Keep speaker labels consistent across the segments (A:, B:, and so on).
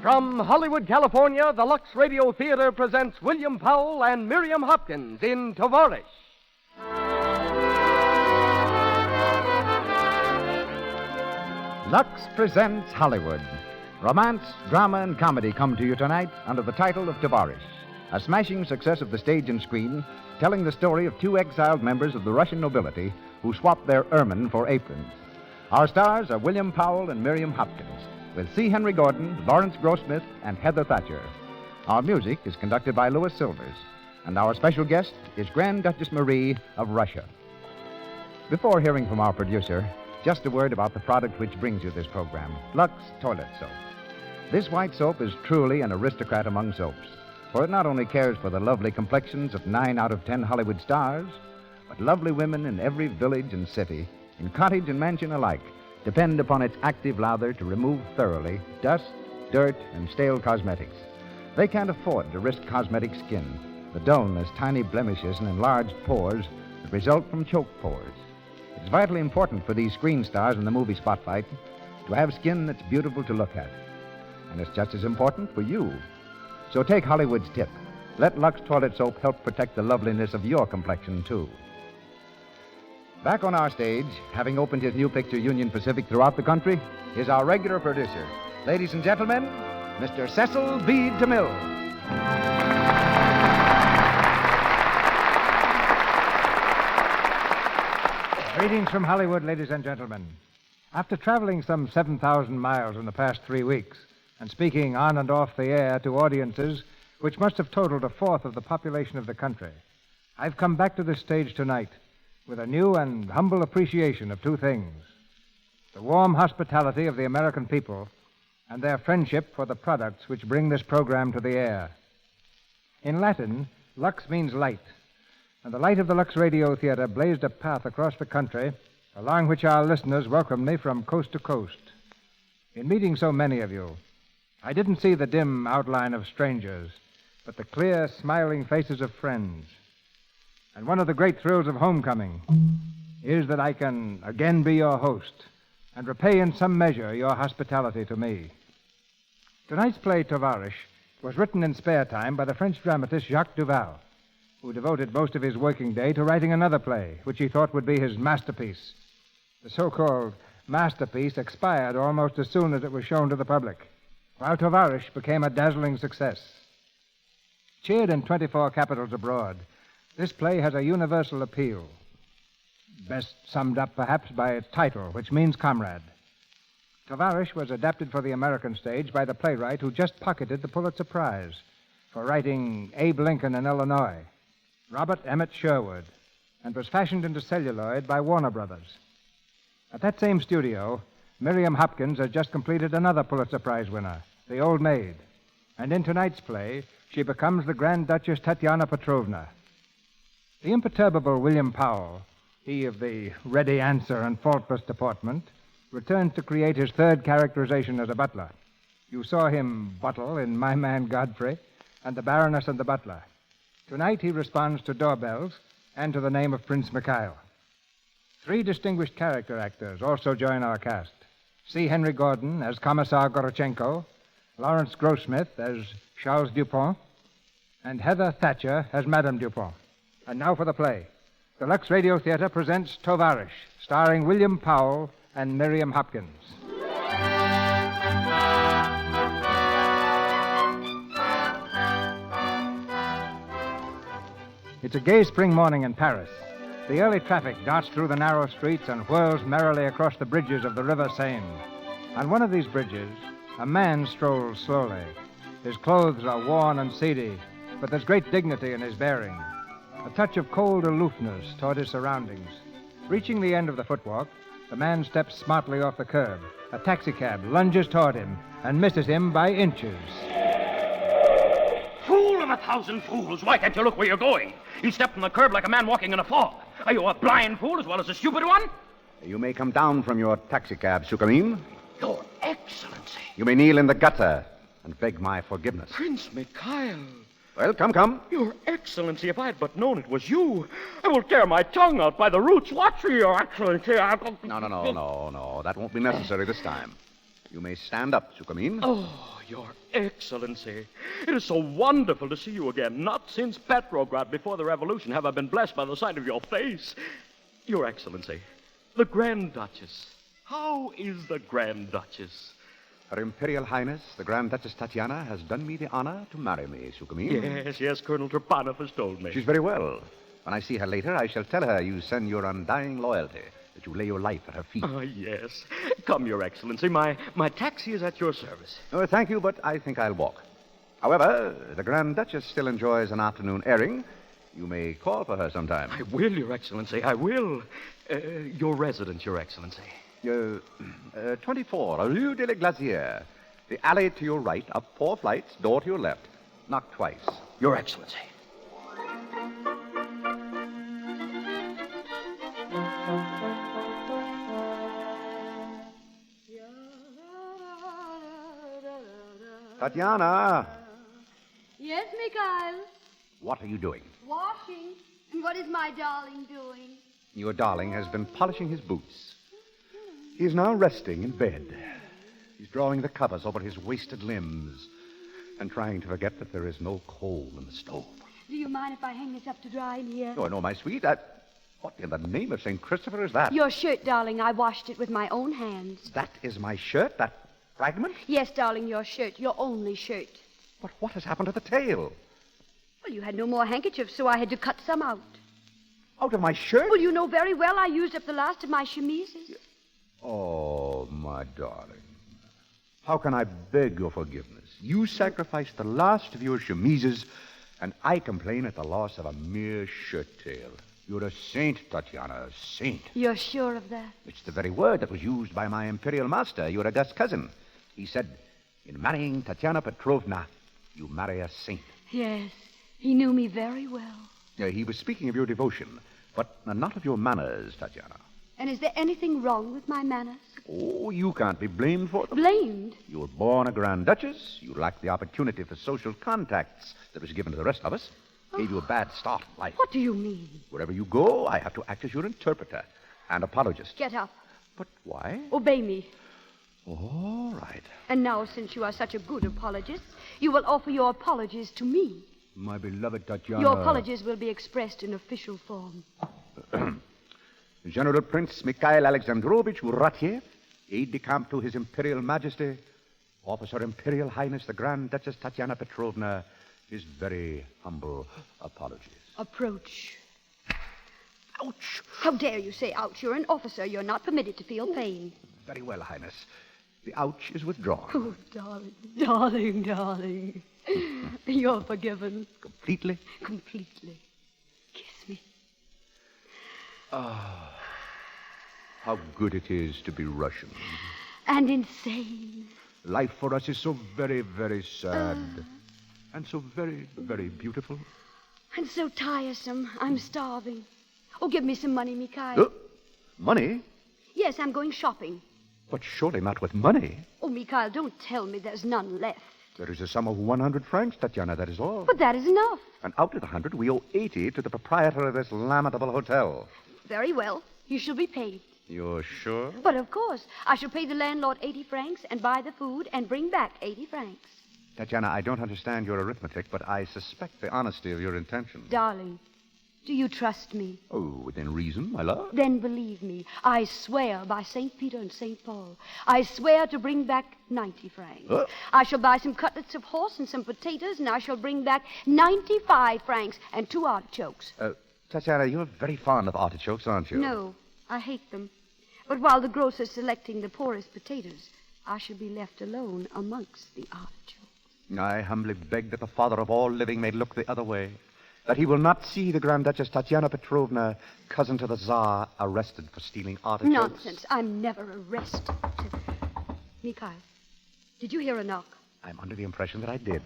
A: From Hollywood, California, the Lux Radio Theatre presents William Powell and Miriam Hopkins in Tovarich.
B: Lux presents Hollywood. Romance, drama, and comedy come to you tonight under the title of Tovarich, a smashing success of the stage and screen, telling the story of two exiled members of the Russian nobility who swapped their ermine for aprons. Our stars are William Powell and Miriam Hopkins, with C. Henry Gordon, Lawrence Grossmith, and Heather Thatcher. Our music is conducted by Louis Silvers, and our special guest is Grand Duchess Marie of Russia. Before hearing from our producer, just a word about the product which brings you this program, Lux Toilet Soap. This white soap is truly an aristocrat among soaps, for it not only cares for the lovely complexions of 9 out of 10 Hollywood stars, but lovely women in every village and city, in cottage and mansion alike, depend upon its active lather to remove thoroughly dust, dirt, and stale cosmetics. They can't afford to risk cosmetic skin, the dullness, tiny blemishes, and enlarged pores that result from choke pores. It's vitally important for these screen stars in the movie spotlight to have skin that's beautiful to look at. And it's just as important for you. So take Hollywood's tip. Let Lux Toilet Soap help protect the loveliness of your complexion, too. Back on our stage, having opened his new picture, Union Pacific, throughout the country, is our regular producer. Ladies and gentlemen, Mr. Cecil B. DeMille.
C: Greetings from Hollywood, ladies and gentlemen. After traveling some 7,000 miles in the past 3 weeks and speaking on and off the air to audiences which must have totaled a fourth of the population of the country, I've come back to this stage tonight with a new and humble appreciation of two things: the warm hospitality of the American people and their friendship for the products which bring this program to the air. In Latin, lux means light, and the light of the Lux Radio Theatre blazed a path across the country along which our listeners welcomed me from coast to coast. In meeting so many of you, I didn't see the dim outline of strangers, but the clear, smiling faces of friends. And one of the great thrills of homecoming is that I can again be your host and repay in some measure your hospitality to me. Tonight's play, Tovarich, was written in spare time by the French dramatist Jacques Duval, who devoted most of his working day to writing another play, which he thought would be his masterpiece. The so-called masterpiece expired almost as soon as it was shown to the public, while Tovarich became a dazzling success. Cheered in 24 capitals abroad, this play has a universal appeal, best summed up perhaps by its title, which means comrade. Tovarich was adapted for the American stage by the playwright who just pocketed the Pulitzer Prize for writing Abe Lincoln in Illinois, Robert Emmett Sherwood, and was fashioned into celluloid by Warner Brothers. At that same studio, Miriam Hopkins has just completed another Pulitzer Prize winner, The Old Maid, and in tonight's play, she becomes the Grand Duchess Tatiana Petrovna. The imperturbable William Powell, he of the ready answer and faultless deportment, returns to create his third characterization as a butler. You saw him buttle in My Man Godfrey and The Baroness and the Butler. Tonight he responds to doorbells and to the name of Prince Mikhail. 3 distinguished character actors also join our cast. C. Henry Gordon as Commissar Gorochenko, Lawrence Grossmith as Charles Dupont, and Heather Thatcher as Madame Dupont. And now for the play. The Lux Radio Theatre presents Tovarich, starring William Powell and Miriam Hopkins. It's a gay spring morning in Paris. The early traffic darts through the narrow streets and whirls merrily across the bridges of the River Seine. On one of these bridges, a man strolls slowly. His clothes are worn and seedy, but there's great dignity in his bearing, a touch of cold aloofness toward his surroundings. Reaching the end of the footwalk, the man steps smartly off the curb. A taxicab lunges toward him and misses him by inches.
D: Fool of 1,000 fools! Why can't you look where you're going? You step from the curb like a man walking in a fog. Are you a blind fool as well as a stupid one?
B: You may come down from your taxicab, Sukarim.
D: Your Excellency.
B: You may kneel in the gutter and beg my forgiveness.
D: Prince Mikhail.
B: Well, come.
D: Your Excellency, if I had but known it was you, I will tear my tongue out by the roots. Watch me, Your Excellency.
B: No. That won't be necessary this time.
E: You may stand up, Sukamin.
D: Oh, Your Excellency. It is so wonderful to see you again. Not since Petrograd before the revolution have I been blessed by the sight of your face. Your Excellency, the Grand Duchess. How is the Grand Duchess?
E: Her Imperial Highness, the Grand Duchess Tatiana, has done me the honor to marry me, Sukamin.
D: Yes, Colonel Trepanov has told me.
E: She's very well. When I see her later, I shall tell her you send your undying loyalty, that you lay your life at her feet.
D: Ah, yes. Come, Your Excellency. My taxi is at your service.
E: Oh, thank you, but I think I'll walk. However, the Grand Duchess still enjoys an afternoon airing. You may call for her sometime.
D: I will, Your Excellency. I will. Your residence, Your Excellency.
E: 24, Rue de la Glacière. The alley to your right, up 4 flights, door to your left. Knock twice.
D: Your Excellency.
E: Tatiana,
F: Yes, Mikhail.
E: what are you doing?
F: Washing. And what is my darling doing?
E: Your darling has been polishing his boots. He is now resting in bed. He's drawing the covers over his wasted limbs and trying to forget that there is no coal in the stove.
F: Do you mind if I hang this up to dry in here?
E: Oh, no, my sweet. What in the name of St. Christopher is that?
F: Your shirt, darling. I washed it with my own hands.
E: That is my shirt, that fragment?
F: Yes, darling, your shirt. Your only shirt.
E: But what has happened to the tail?
F: Well, you had no more handkerchiefs, so I had to cut some out.
E: Out of my shirt?
F: Well, you know very well I used up the last of my chemises.
E: Oh, my darling. How can I beg your forgiveness? You sacrificed the last of your chemises, and I complain at the loss of a mere shirt tail. You're a saint, Tatiana, a saint.
F: You're sure of that?
E: It's the very word that was used by my imperial master, your august cousin. He said, in marrying Tatiana Petrovna, you marry a saint.
F: Yes, he knew me very well.
E: He was speaking of your devotion, but not of your manners, Tatiana.
F: And is there anything wrong with my manners?
E: Oh, you can't be blamed for them.
F: Blamed?
E: You were born a Grand Duchess. You lacked the opportunity for social contacts that was given to the rest of us. Gave you a bad start in life.
F: What do you mean?
E: Wherever you go, I have to act as your interpreter and apologist.
F: Get up.
E: But why?
F: Obey me.
E: All right.
F: And now, since you are such a good apologist, you will offer your apologies to me.
E: My beloved Tatiana.
F: Your apologies will be expressed in official form.
E: General Prince Mikhail Alexandrovich Uratiev, aide-de-camp to His Imperial Majesty, offers Her Imperial Highness the Grand Duchess Tatiana Petrovna his very humble apologies.
F: Approach.
E: Ouch!
F: How dare you say ouch? You're an officer. You're not permitted to feel pain.
E: Very well, Highness. The ouch is withdrawn.
F: Oh, darling, darling, darling. You're forgiven.
E: Completely?
F: Completely. Kiss me.
E: How good it is to be Russian.
F: And insane.
E: Life for us is so very, very sad. And so very, very beautiful.
F: And so tiresome. I'm starving. Oh, give me some money, Mikhail.
E: Money?
F: Yes, I'm going shopping.
E: But surely not with money.
F: Oh, Mikhail, don't tell me there's none left.
E: There is a sum of 100 francs, Tatiana, that is all.
F: But that is enough.
E: And out of the 100, we owe 80 to the proprietor of this lamentable hotel.
F: Very well. You shall be paid.
E: You're sure?
F: But of course, I shall pay the landlord 80 francs and buy the food and bring back 80 francs.
E: Tatiana, I don't understand your arithmetic, but I suspect the honesty of your intention.
F: Darling, do you trust me?
E: Oh, within reason, my love.
F: Then believe me, I swear by St. Peter and St. Paul, I swear to bring back 90 francs. I shall buy some cutlets of horse and some potatoes, and I shall bring back 95 francs and 2 artichokes.
E: Tatiana, you're very fond of artichokes, aren't you?
F: No, I hate them. But while the grocer's selecting the poorest potatoes, I shall be left alone amongst the artichokes.
E: I humbly beg that the Father of all living may look the other way, that he will not see the Grand Duchess Tatiana Petrovna, cousin to the Tsar, arrested for stealing artichokes.
F: Nonsense. I'm never arrested. Mikhail, did you hear a knock?
E: I'm under the impression that I did.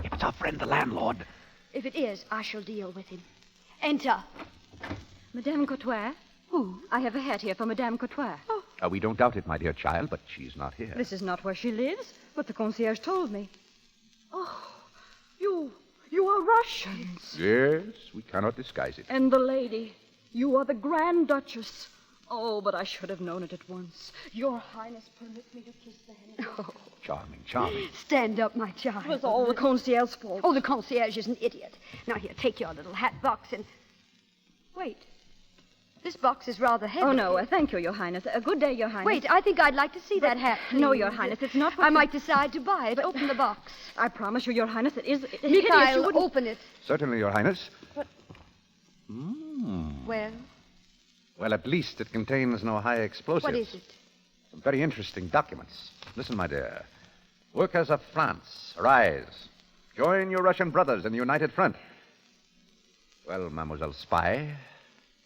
E: If it's our friend, the landlord.
F: If it is, I shall deal with him. Enter.
G: Madame Courtois?
F: Who?
G: I have a hat here for Madame Courtois.
F: Oh,
E: We don't doubt it, my dear child, but she's not here.
G: This is not where she lives, but the concierge told me.
F: oh,
G: You are Russians.
E: Yes, we cannot disguise it.
G: And the lady, you are the Grand Duchess. Oh, but I should have known it at once.
F: Your Highness, permit me to kiss the hand.
G: Oh,
E: Charming, charming.
F: Stand up, my child.
G: it was all the concierge's fault.
F: Oh, the concierge is an idiot. Now, here, take your little hat box and... Wait. This box is rather heavy.
G: Oh, no, thank you, Your Highness. Good day, Your Highness.
F: Wait, I think I'd like to see that hat, please.
G: No, Your Highness, it's not what
F: I
G: you-
F: might decide to buy it. Open the box.
G: I promise you, Your Highness, it is hideous. You
F: Mikhail,
G: wouldn't...
F: open it.
E: Certainly, Your Highness.
F: Well,
E: Well, at least it contains no high explosives.
F: what is it?
E: Some very interesting documents. Listen, my dear. Workers of France, arise. Join your Russian brothers in the United Front. Well, Mademoiselle Spy,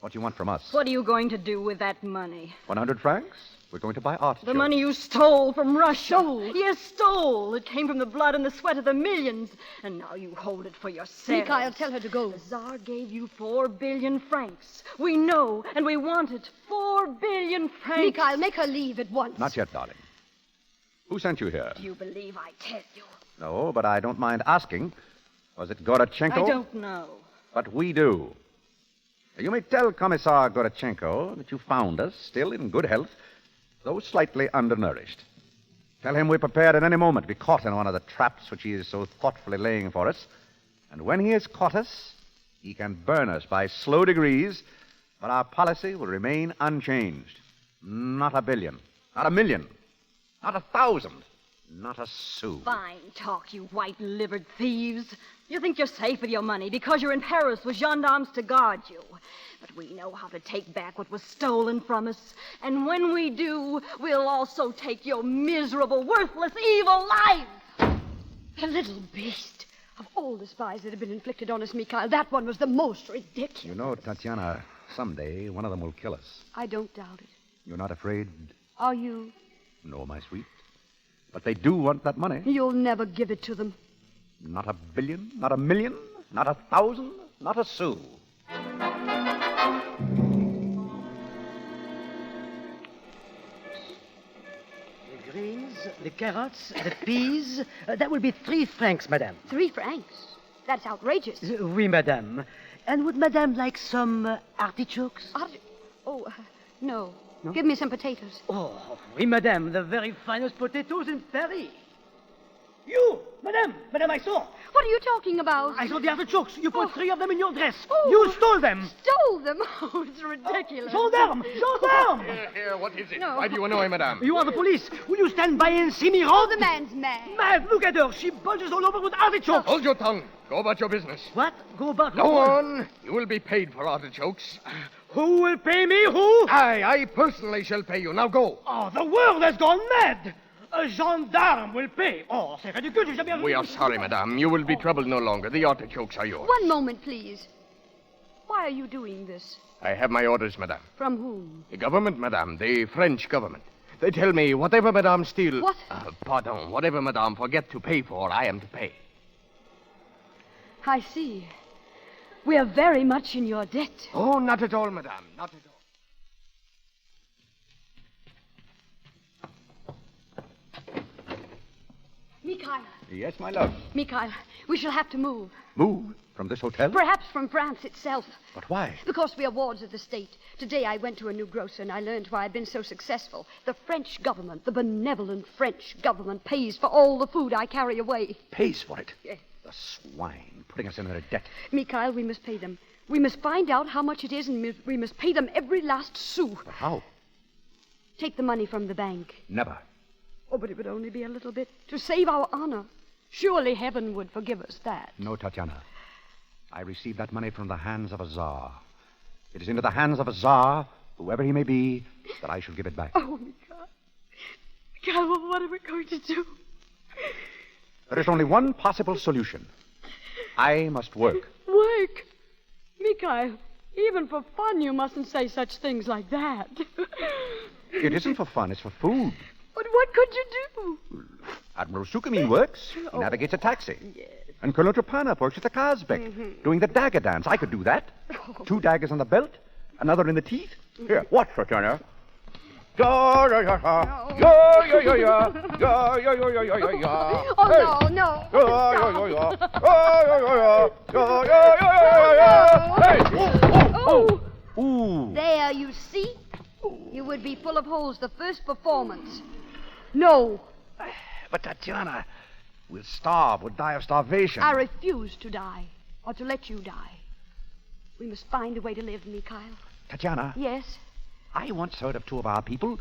E: what do you want from us?
G: What are you going to do with that money?
E: 100 francs? We're going to buy artichokes.
G: The money you stole from Russia. Stole? Yes, stole. It came from the blood and the sweat of the millions. And now you hold it for yourself.
F: Mikhail, tell her to go.
G: The Tsar gave you 4 billion francs. We know, and we want it. 4 billion francs.
F: Mikhail, make her leave at once.
E: Not yet, darling. Who sent you here?
G: Do you believe I tell you?
E: No, but I don't mind asking. Was it Gorachenko?
G: I don't know.
E: But we do. You may tell Commissar Gorachenko that you found us still in good health, though slightly undernourished. Tell him we're prepared at any moment to be caught in one of the traps which he is so thoughtfully laying for us. And when he has caught us, he can burn us by slow degrees, but our policy will remain unchanged. Not a billion, not a million, not 1,000, not a sou.
G: Fine talk, you white-livered thieves. You think you're safe with your money because you're in Paris with gendarmes to guard you. But we know how to take back what was stolen from us. And when we do, we'll also take your miserable, worthless, evil life.
F: The little beast. Of all the spies that have been inflicted on us, Mikhail, that one was the most ridiculous.
E: You know, Tatiana, someday one of them will kill us.
F: I don't doubt it.
E: You're not afraid?
F: Are you?
E: No, my sweet. But they do want that money.
F: You'll never give it to them.
E: Not a billion, not a million, not 1,000, not a sou.
H: The greens, the carrots, the peas. That will be 3 francs, madame.
F: 3 francs? That's outrageous.
H: Oui, madame. And would madame like some artichokes?
F: No. Give me some potatoes.
H: Oh, oui, madame. The very finest potatoes in Paris. You, madame, I saw.
F: What are you talking about?
H: I saw the artichokes. You put 3 of them in your dress.
F: Oh.
H: You stole them.
F: Stole them? Oh, it's ridiculous.
H: Gendarme!
A: Here, what is it?
F: No.
A: Why do you annoy Madame?
H: You are the police. Will you stand by and see me
F: Oh,
H: robbed?
F: the man's mad.
H: Mad, look at her. She bulges all over with artichokes.
A: Hold your tongue. Go about your business.
H: What? Go back.
A: Go on. You will be paid for artichokes.
H: Who will pay me? Who?
A: I personally shall pay you. Now go.
H: Oh, the world has gone mad. A gendarme will pay. Oh, c'est ridicule. J'ai jamais vu.
A: We are sorry, Madame. You will be troubled no longer. The artichokes are yours.
F: One moment, please. Why are you doing this?
A: I have my orders, Madame.
F: From whom?
A: The government, Madame. The French government. They tell me whatever Madame steals...
F: What?
A: Pardon. Whatever Madame forget to pay for, I am to pay.
F: I see. We are very much in your debt.
A: Oh, not at all, Madame. Not at all.
F: Mikhail.
E: Yes, my love.
F: Mikhail, we shall have to move.
E: Move from this hotel?
F: Perhaps from France itself.
E: But why?
F: Because we are wards of the state. Today I went to a new grocer and I learned why I've been so successful. The French government, the benevolent French government, pays for all the food I carry away.
E: Pays for it?
F: Yes.
E: The swine, putting us in their debt.
F: Mikhail, we must pay them. We must find out how much it is and we must pay them every last sou.
E: But how?
F: Take the money from the bank.
E: Never.
F: Oh, but it would only be a little bit. To save our honor. Surely heaven would forgive us that.
E: No, Tatiana. I received that money from the hands of a czar. It is into the hands of a czar, whoever he may be, that I shall give it back.
F: Oh, Mikhail. Mikhail, well, what are we going to do?
E: There is only one possible solution. I must work.
F: Work? Mikhail, even for fun you mustn't say such things like that.
E: It isn't for fun, it's for food.
F: But what could you do?
E: Admiral Sukhmin works. He navigates a taxi. Yes. And Colonel Trepanov works at the Kazbek, doing the dagger dance. I could do that. 2 daggers on the belt, another in the teeth. Here, watch, Tatiana. Oh,
F: no.
E: Ooh.
F: There, you see? You would be full of holes the first performance. No,
E: But, Tatiana, we'll starve. We'll die of starvation.
F: I refuse to die, or to let you die. We must find a way to live, Mikhail.
E: Tatiana,
F: Yes?
E: I once heard of two of our people.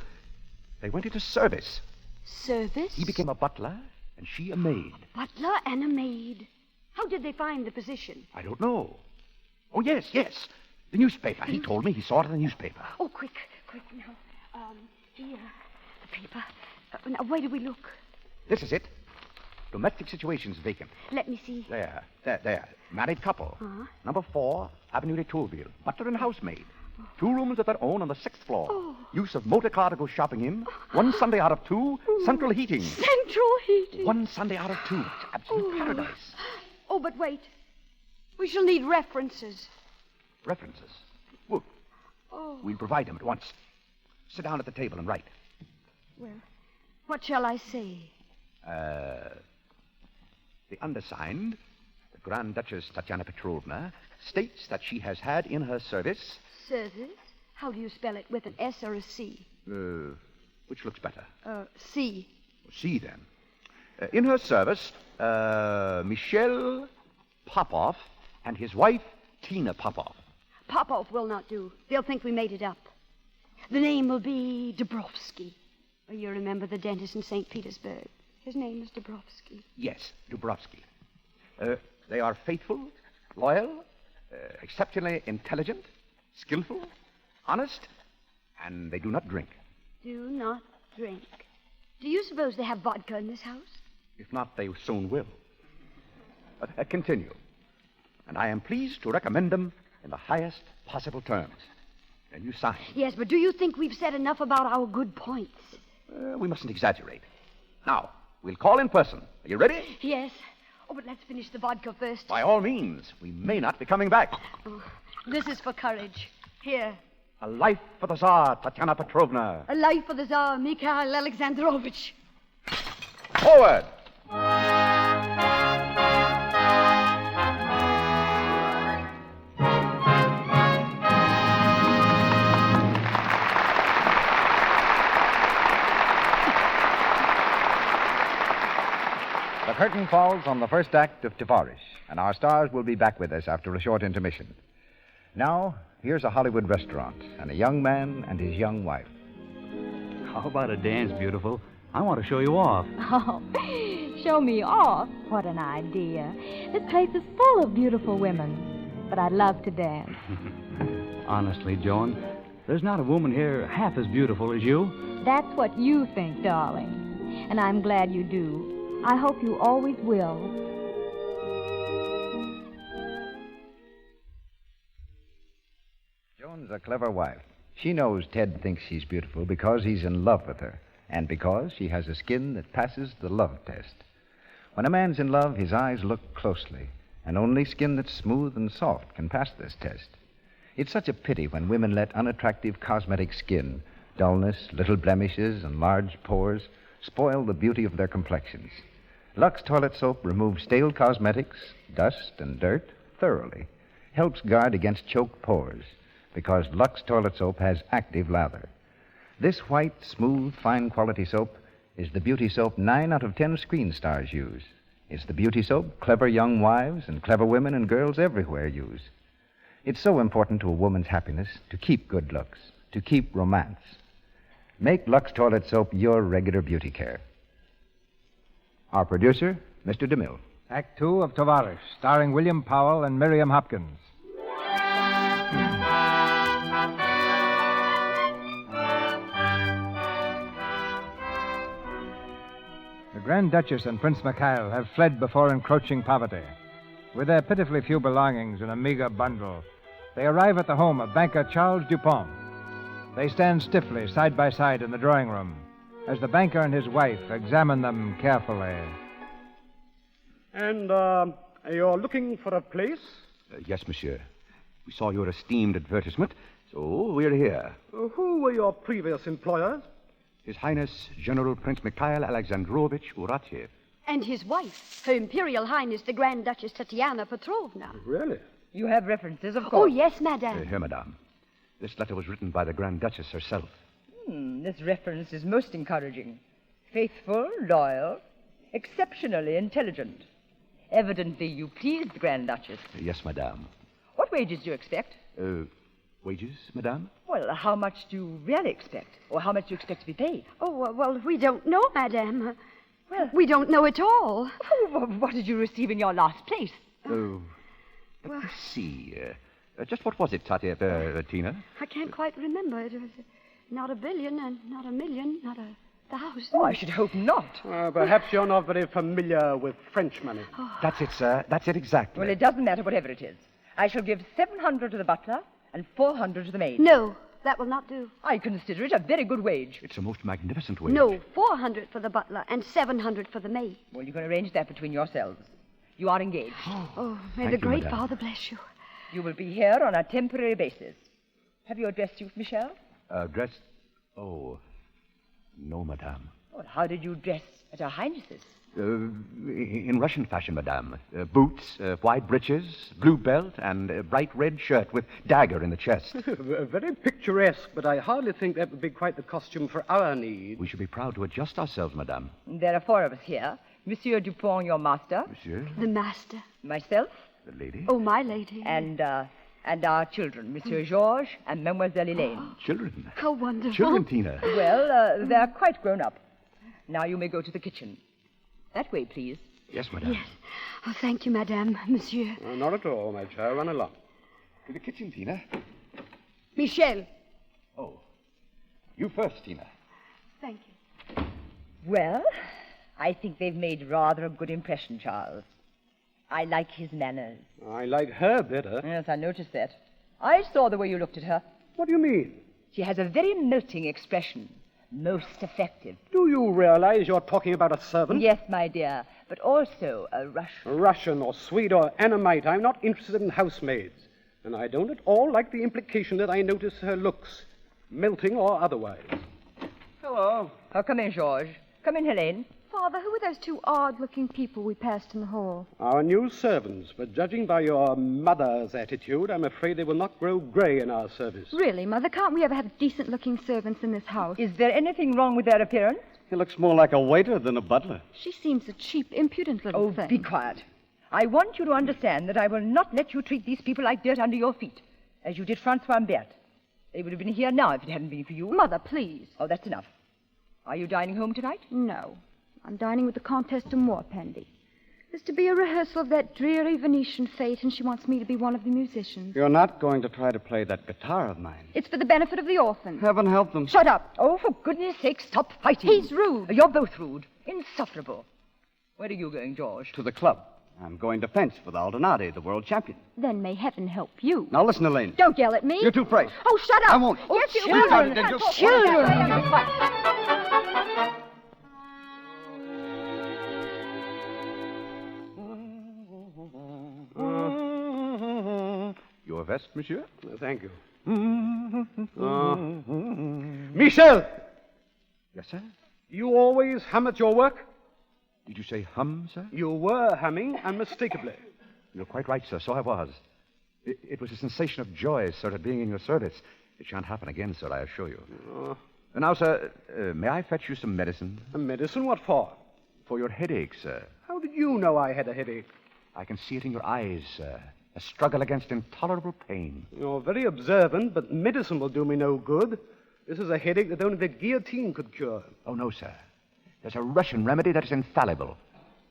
E: They went into service.
F: Service?
E: He became a butler, and she a maid.
F: Butler and a maid. How did they find the position?
E: I don't know. Oh, yes. The newspaper. He told me he saw it in the newspaper.
F: Oh, quick now. Here, the paper. Now, where do we look?
E: This is it. Domestic situations vacant.
F: Let me see.
E: There. Married couple.
F: Uh-huh.
E: Number 4, Avenue de Tourville. Butler and housemaid. 2 rooms of their own on the 6th floor.
F: Oh.
E: Use of motor car to go shopping in. 1 Sunday out of 2, central heating.
F: Central heating.
E: 1 Sunday out of 2. It's absolute paradise.
F: Oh, but wait. We shall need references.
E: References. Good.
F: Oh.
E: We'll provide them at once. Sit down at the table and write.
F: Well, what shall I say?
E: The undersigned, the Grand Duchess Tatiana Petrovna, states that she has had in her service...
F: Service? How do you spell it, with an S or a C?
E: Which looks better?
F: C.
E: C, then. In her service, Michel Popov and his wife, Tina Popov.
F: Popov will not do. They'll think we made it up. The name will be Dubrovsky. Oh, you remember the dentist in St. Petersburg. His name is Dubrovsky.
E: Yes, Dubrovsky. They are faithful, loyal, exceptionally intelligent, skillful, honest, and they do not drink.
F: Do not drink. Do you suppose they have vodka in this house?
E: If not, they soon will. But continue. And I am pleased to recommend them in the highest possible terms. And you sign.
F: Yes, but do you think we've said enough about our good points?
E: We mustn't exaggerate. Now, we'll call in person. Are you ready?
F: Yes. Oh, but let's finish the vodka first.
E: By all means. We may not be coming back.
F: Oh, this is for courage. Here.
E: A life for the Tsar, Tatiana Petrovna.
F: A life for the Tsar, Mikhail Alexandrovich.
E: Forward!
B: The curtain falls on the first act of Tovarich, and our stars will be back with us after a short intermission. Now, here's a Hollywood restaurant, and a young man and his young wife.
I: How about a dance, beautiful? I want to show you off.
J: Oh, show me off? What an idea. This place is full of beautiful women, but I'd love to dance.
I: Honestly, Joan, there's not a woman here half as beautiful as you.
J: That's what you think, darling. And I'm glad you do. I hope you always will.
B: Joan's a clever wife. She knows Ted thinks she's beautiful because he's in love with her, and because she has a skin that passes the love test. When a man's in love, his eyes look closely, and only skin that's smooth and soft can pass this test. It's such a pity when women let unattractive cosmetic skin, dullness, little blemishes, and large pores spoil the beauty of their complexions. Lux toilet soap removes stale cosmetics, dust, and dirt thoroughly, helps guard against choked pores, because Lux toilet soap has active lather. This white, smooth, fine-quality soap is the beauty soap 9 out of 10 screen stars use. It's the beauty soap clever young wives and clever women and girls everywhere use. It's so important to a woman's happiness to keep good looks, to keep romance. Make Lux toilet soap your regular beauty care. Our producer, Mr. DeMille.
C: Act 2 of Tovarich, starring William Powell and Miriam Hopkins. The Grand Duchess and Prince Mikhail have fled before encroaching poverty. With their pitifully few belongings in a meager bundle, they arrive at the home of banker Charles Dupont. They stand stiffly, side by side, in the drawing room, as the banker and his wife examine them carefully.
K: And, you're looking for a place?
E: Yes, monsieur. We saw your esteemed advertisement, so we're here.
K: Who were your previous employers?
E: His Highness General Prince Mikhail Alexandrovich Uratyev.
F: And his wife, Her Imperial Highness the Grand Duchess Tatiana Petrovna.
K: Really?
H: You have references, of
F: Oh,
H: course.
F: yes, madame.
E: Here, madame. This letter was written by the Grand Duchess herself.
L: This reference is most encouraging. Faithful, loyal, exceptionally intelligent. Evidently you pleased the Grand Duchess.
E: Yes, madame.
L: What wages do you expect?
E: Wages, madame?
L: Well, how much do you really expect? Or how much do you expect to be paid?
F: Oh, well, we don't know, madame. Well, we don't know at all.
L: What did you receive in your last place?
E: Let me see. Just what was it, Tina?
F: I can't quite remember. It was not a billion and not a million, not 1,000.
L: Oh, I should hope not.
K: Perhaps you're not very familiar with French money.
E: That's it, sir. That's it exactly.
L: Well, it doesn't matter whatever it is. I shall give 700 to the butler and 400 to the maid.
F: No, that will not do.
L: I consider it a very good wage.
E: It's a most magnificent wage.
F: No, 400 for the butler and 700 for the maid.
L: Well, you can arrange that between yourselves. You are engaged.
F: Oh, may
E: Thank
F: the
E: you,
F: great
E: madame.
F: Father bless you.
L: You will be here on a temporary basis. Have you addressed youth, Michel?
E: Dressed? Oh, no, madame.
L: Well, how did you dress at Her Highness's?
E: In Russian fashion, madame. Boots, wide breeches, blue belt, and a bright red shirt with dagger in the chest.
K: Very picturesque, but I hardly think that would be quite the costume for our needs.
E: We should be proud to adjust ourselves, madame.
L: There are 4 of us here. Monsieur Dupont, your master.
E: Monsieur?
F: The master.
L: Myself.
E: The lady?
F: Oh, my lady.
L: And our children, Monsieur Georges and Mademoiselle Elaine.
E: Children?
F: How wonderful.
E: Children, Tina.
L: Well, they're quite grown up. Now you may go to the kitchen. That way, please.
E: Yes, madame.
F: Yes. Oh, thank you, madame, monsieur.
K: Not at all, my child. Run along.
E: To the kitchen, Tina.
F: Michel.
E: Oh. You first, Tina.
F: Thank you.
L: Well, I think they've made rather a good impression, Charles. I like his manners.
K: I like her better.
L: Yes, I noticed that. I saw the way you looked at her.
K: What do you mean?
L: She has a very melting expression. Most effective.
K: Do you realize you're talking about a servant?
L: Yes, my dear, but also a Russian.
K: A Russian or Swede or Annamite. I'm not interested in housemaids. And I don't at all like the implication that I notice her looks, melting or otherwise.
H: Hello.
L: Oh, come in, Georges. Come in, Helene.
J: Father, who were those 2 odd-looking people we passed in the hall?
K: Our new servants, but judging by your mother's attitude, I'm afraid they will not grow grey in our service.
J: Really, Mother, can't we ever have decent-looking servants in this house?
L: Is there anything wrong with their appearance?
K: He looks more like a waiter than a butler.
J: She seems a cheap, impudent little thing.
L: Oh, be quiet. I want you to understand that I will not let you treat these people like dirt under your feet, as you did Francois and Berthe. They would have been here now if it hadn't been for you.
J: Mother, please.
L: Oh, that's enough. Are you dining home tonight?
J: No. I'm dining with the Comtesse de Morpendy. There's to be a rehearsal of that dreary Venetian fete, and she wants me to be one of the musicians.
K: You're not going to try to play that guitar of mine.
J: It's for the benefit of the orphans.
K: Heaven help them.
L: Shut up. Oh, for goodness sake, stop fighting.
J: He's rude.
L: You're both rude. Insufferable. Where are you going, George?
K: To the club. I'm going to fence with Aldonati, the world champion.
J: Then may heaven help you.
K: Now listen, Elaine.
J: Don't yell at me.
K: You're too afraid.
J: Oh, shut up.
K: I won't.
J: Oh, yes, you
L: children.
J: will.
L: Children.
E: Your vest, monsieur?
K: Thank you. Michel!
E: Yes, sir?
K: You always hum at your work?
E: Did you say hum, sir?
K: You were humming unmistakably.
E: You're quite right, sir. So I was. It was a sensation of joy, sir, at being in your service. It shan't happen again, sir, I assure you. Now, sir, may I fetch you some medicine?
K: Medicine? What for?
E: For your headache, sir.
K: How did you know I had a headache?
E: I can see it in your eyes, sir. A struggle against intolerable pain.
K: You're very observant, but medicine will do me no good. This is a headache that only the guillotine could cure.
E: Oh, no, sir. There's a Russian remedy that is infallible.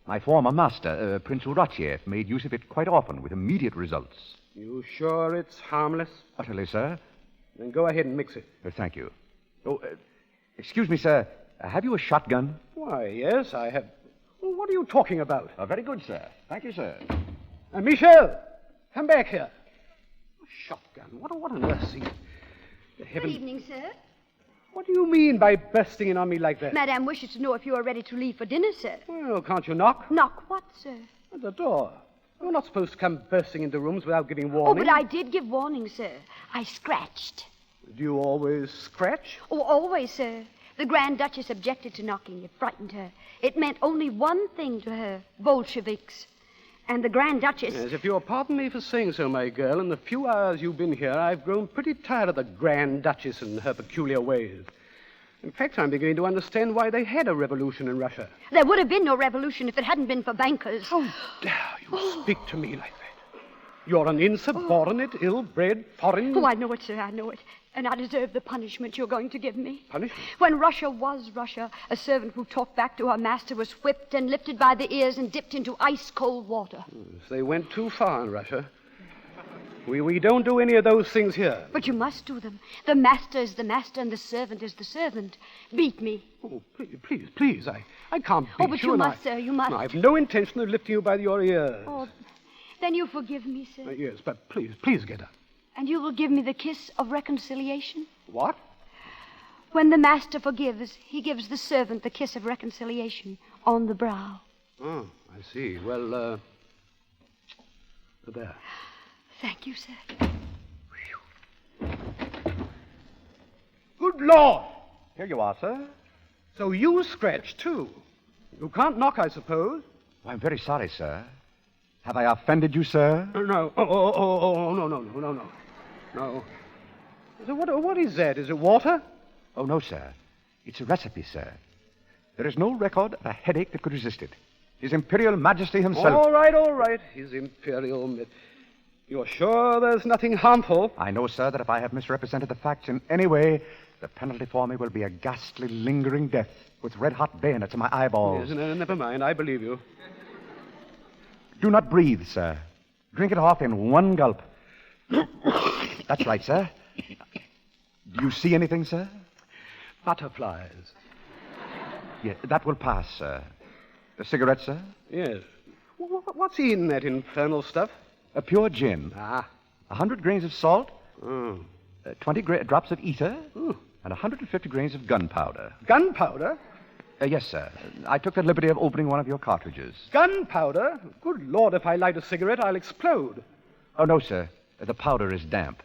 E: My former master, Prince Uratiev, made use of it quite often with immediate results.
K: You sure it's harmless?
E: Utterly, sir.
K: Then go ahead and mix it.
E: Thank you. Oh, excuse me, sir. Have you a shotgun?
K: Why, yes, I have. Well, what are you talking about?
E: Very good, sir. Thank you, sir.
K: Michel, come back here. A shotgun? What on earth?
F: Good evening, sir.
K: What do you mean by bursting in on me like that?
F: Madame wishes to know if you are ready to leave for dinner, sir.
K: Well, can't you knock?
F: Knock what, sir?
K: At the door. You're not supposed to come bursting into rooms without giving warning.
F: Oh, but I did give warning, sir. I scratched.
K: Do you always scratch?
F: Oh, always, sir. The Grand Duchess objected to knocking. It frightened her. It meant only one thing to her, Bolsheviks. And the Grand Duchess...
K: Yes, if you'll pardon me for saying so, my girl, in the few hours you've been here, I've grown pretty tired of the Grand Duchess and her peculiar ways. In fact, I'm beginning to understand why they had a revolution in Russia.
F: There would have been no revolution if it hadn't been for bankers.
K: How dare you speak to me like that? You're an insubordinate, ill-bred, foreign...
F: Oh, I know it, sir, I know it. And I deserve the punishment you're going to give me.
K: Punishment?
F: When Russia was Russia, a servant who talked back to her master was whipped and lifted by the ears and dipped into ice-cold water.
K: Yes, they went too far in Russia. We don't do any of those things here.
F: But you must do them. The master is the master and the servant is the servant. Beat me.
K: Oh, please. I can't beat you.
F: Oh, but you must, sir, you must.
K: No, I've no intention of lifting you by your ears.
F: Oh, then you forgive me, sir.
K: Yes, but please get up.
F: And you will give me the kiss of reconciliation?
K: What?
F: When the master forgives, he gives the servant the kiss of reconciliation on the brow.
K: Oh, I see. Well, there.
F: Thank you, sir.
K: Good Lord!
E: Here you are, sir.
K: So you scratched, too. You can't knock, I suppose.
E: Oh, I'm very sorry, sir. Have I offended you, sir?
K: No. No. So what is that? Is it water?
E: Oh, no, sir. It's a recipe, sir. There is no record of a headache that could resist it. His Imperial Majesty himself...
K: All right. His Imperial... You're sure there's nothing harmful?
E: I know, sir, that if I have misrepresented the facts in any way, the penalty for me will be a ghastly, lingering death with red-hot bayonets in my eyeballs.
K: Yes, never mind. I believe you.
E: Do not breathe, sir. Drink it off in one gulp. That's right, sir. Do you see anything, sir?
K: Butterflies.
E: Yes, that will pass, sir. A cigarette, sir?
K: Yes. What's in that infernal stuff?
E: A pure gin. 100 grains of salt. 20 drops of ether. And 150 grains of gunpowder.
K: Gunpowder?
E: Yes, sir. I took the liberty of opening one of your cartridges.
K: Gunpowder? Good Lord, if I light a cigarette, I'll explode.
E: Oh, no, sir. The powder is damp.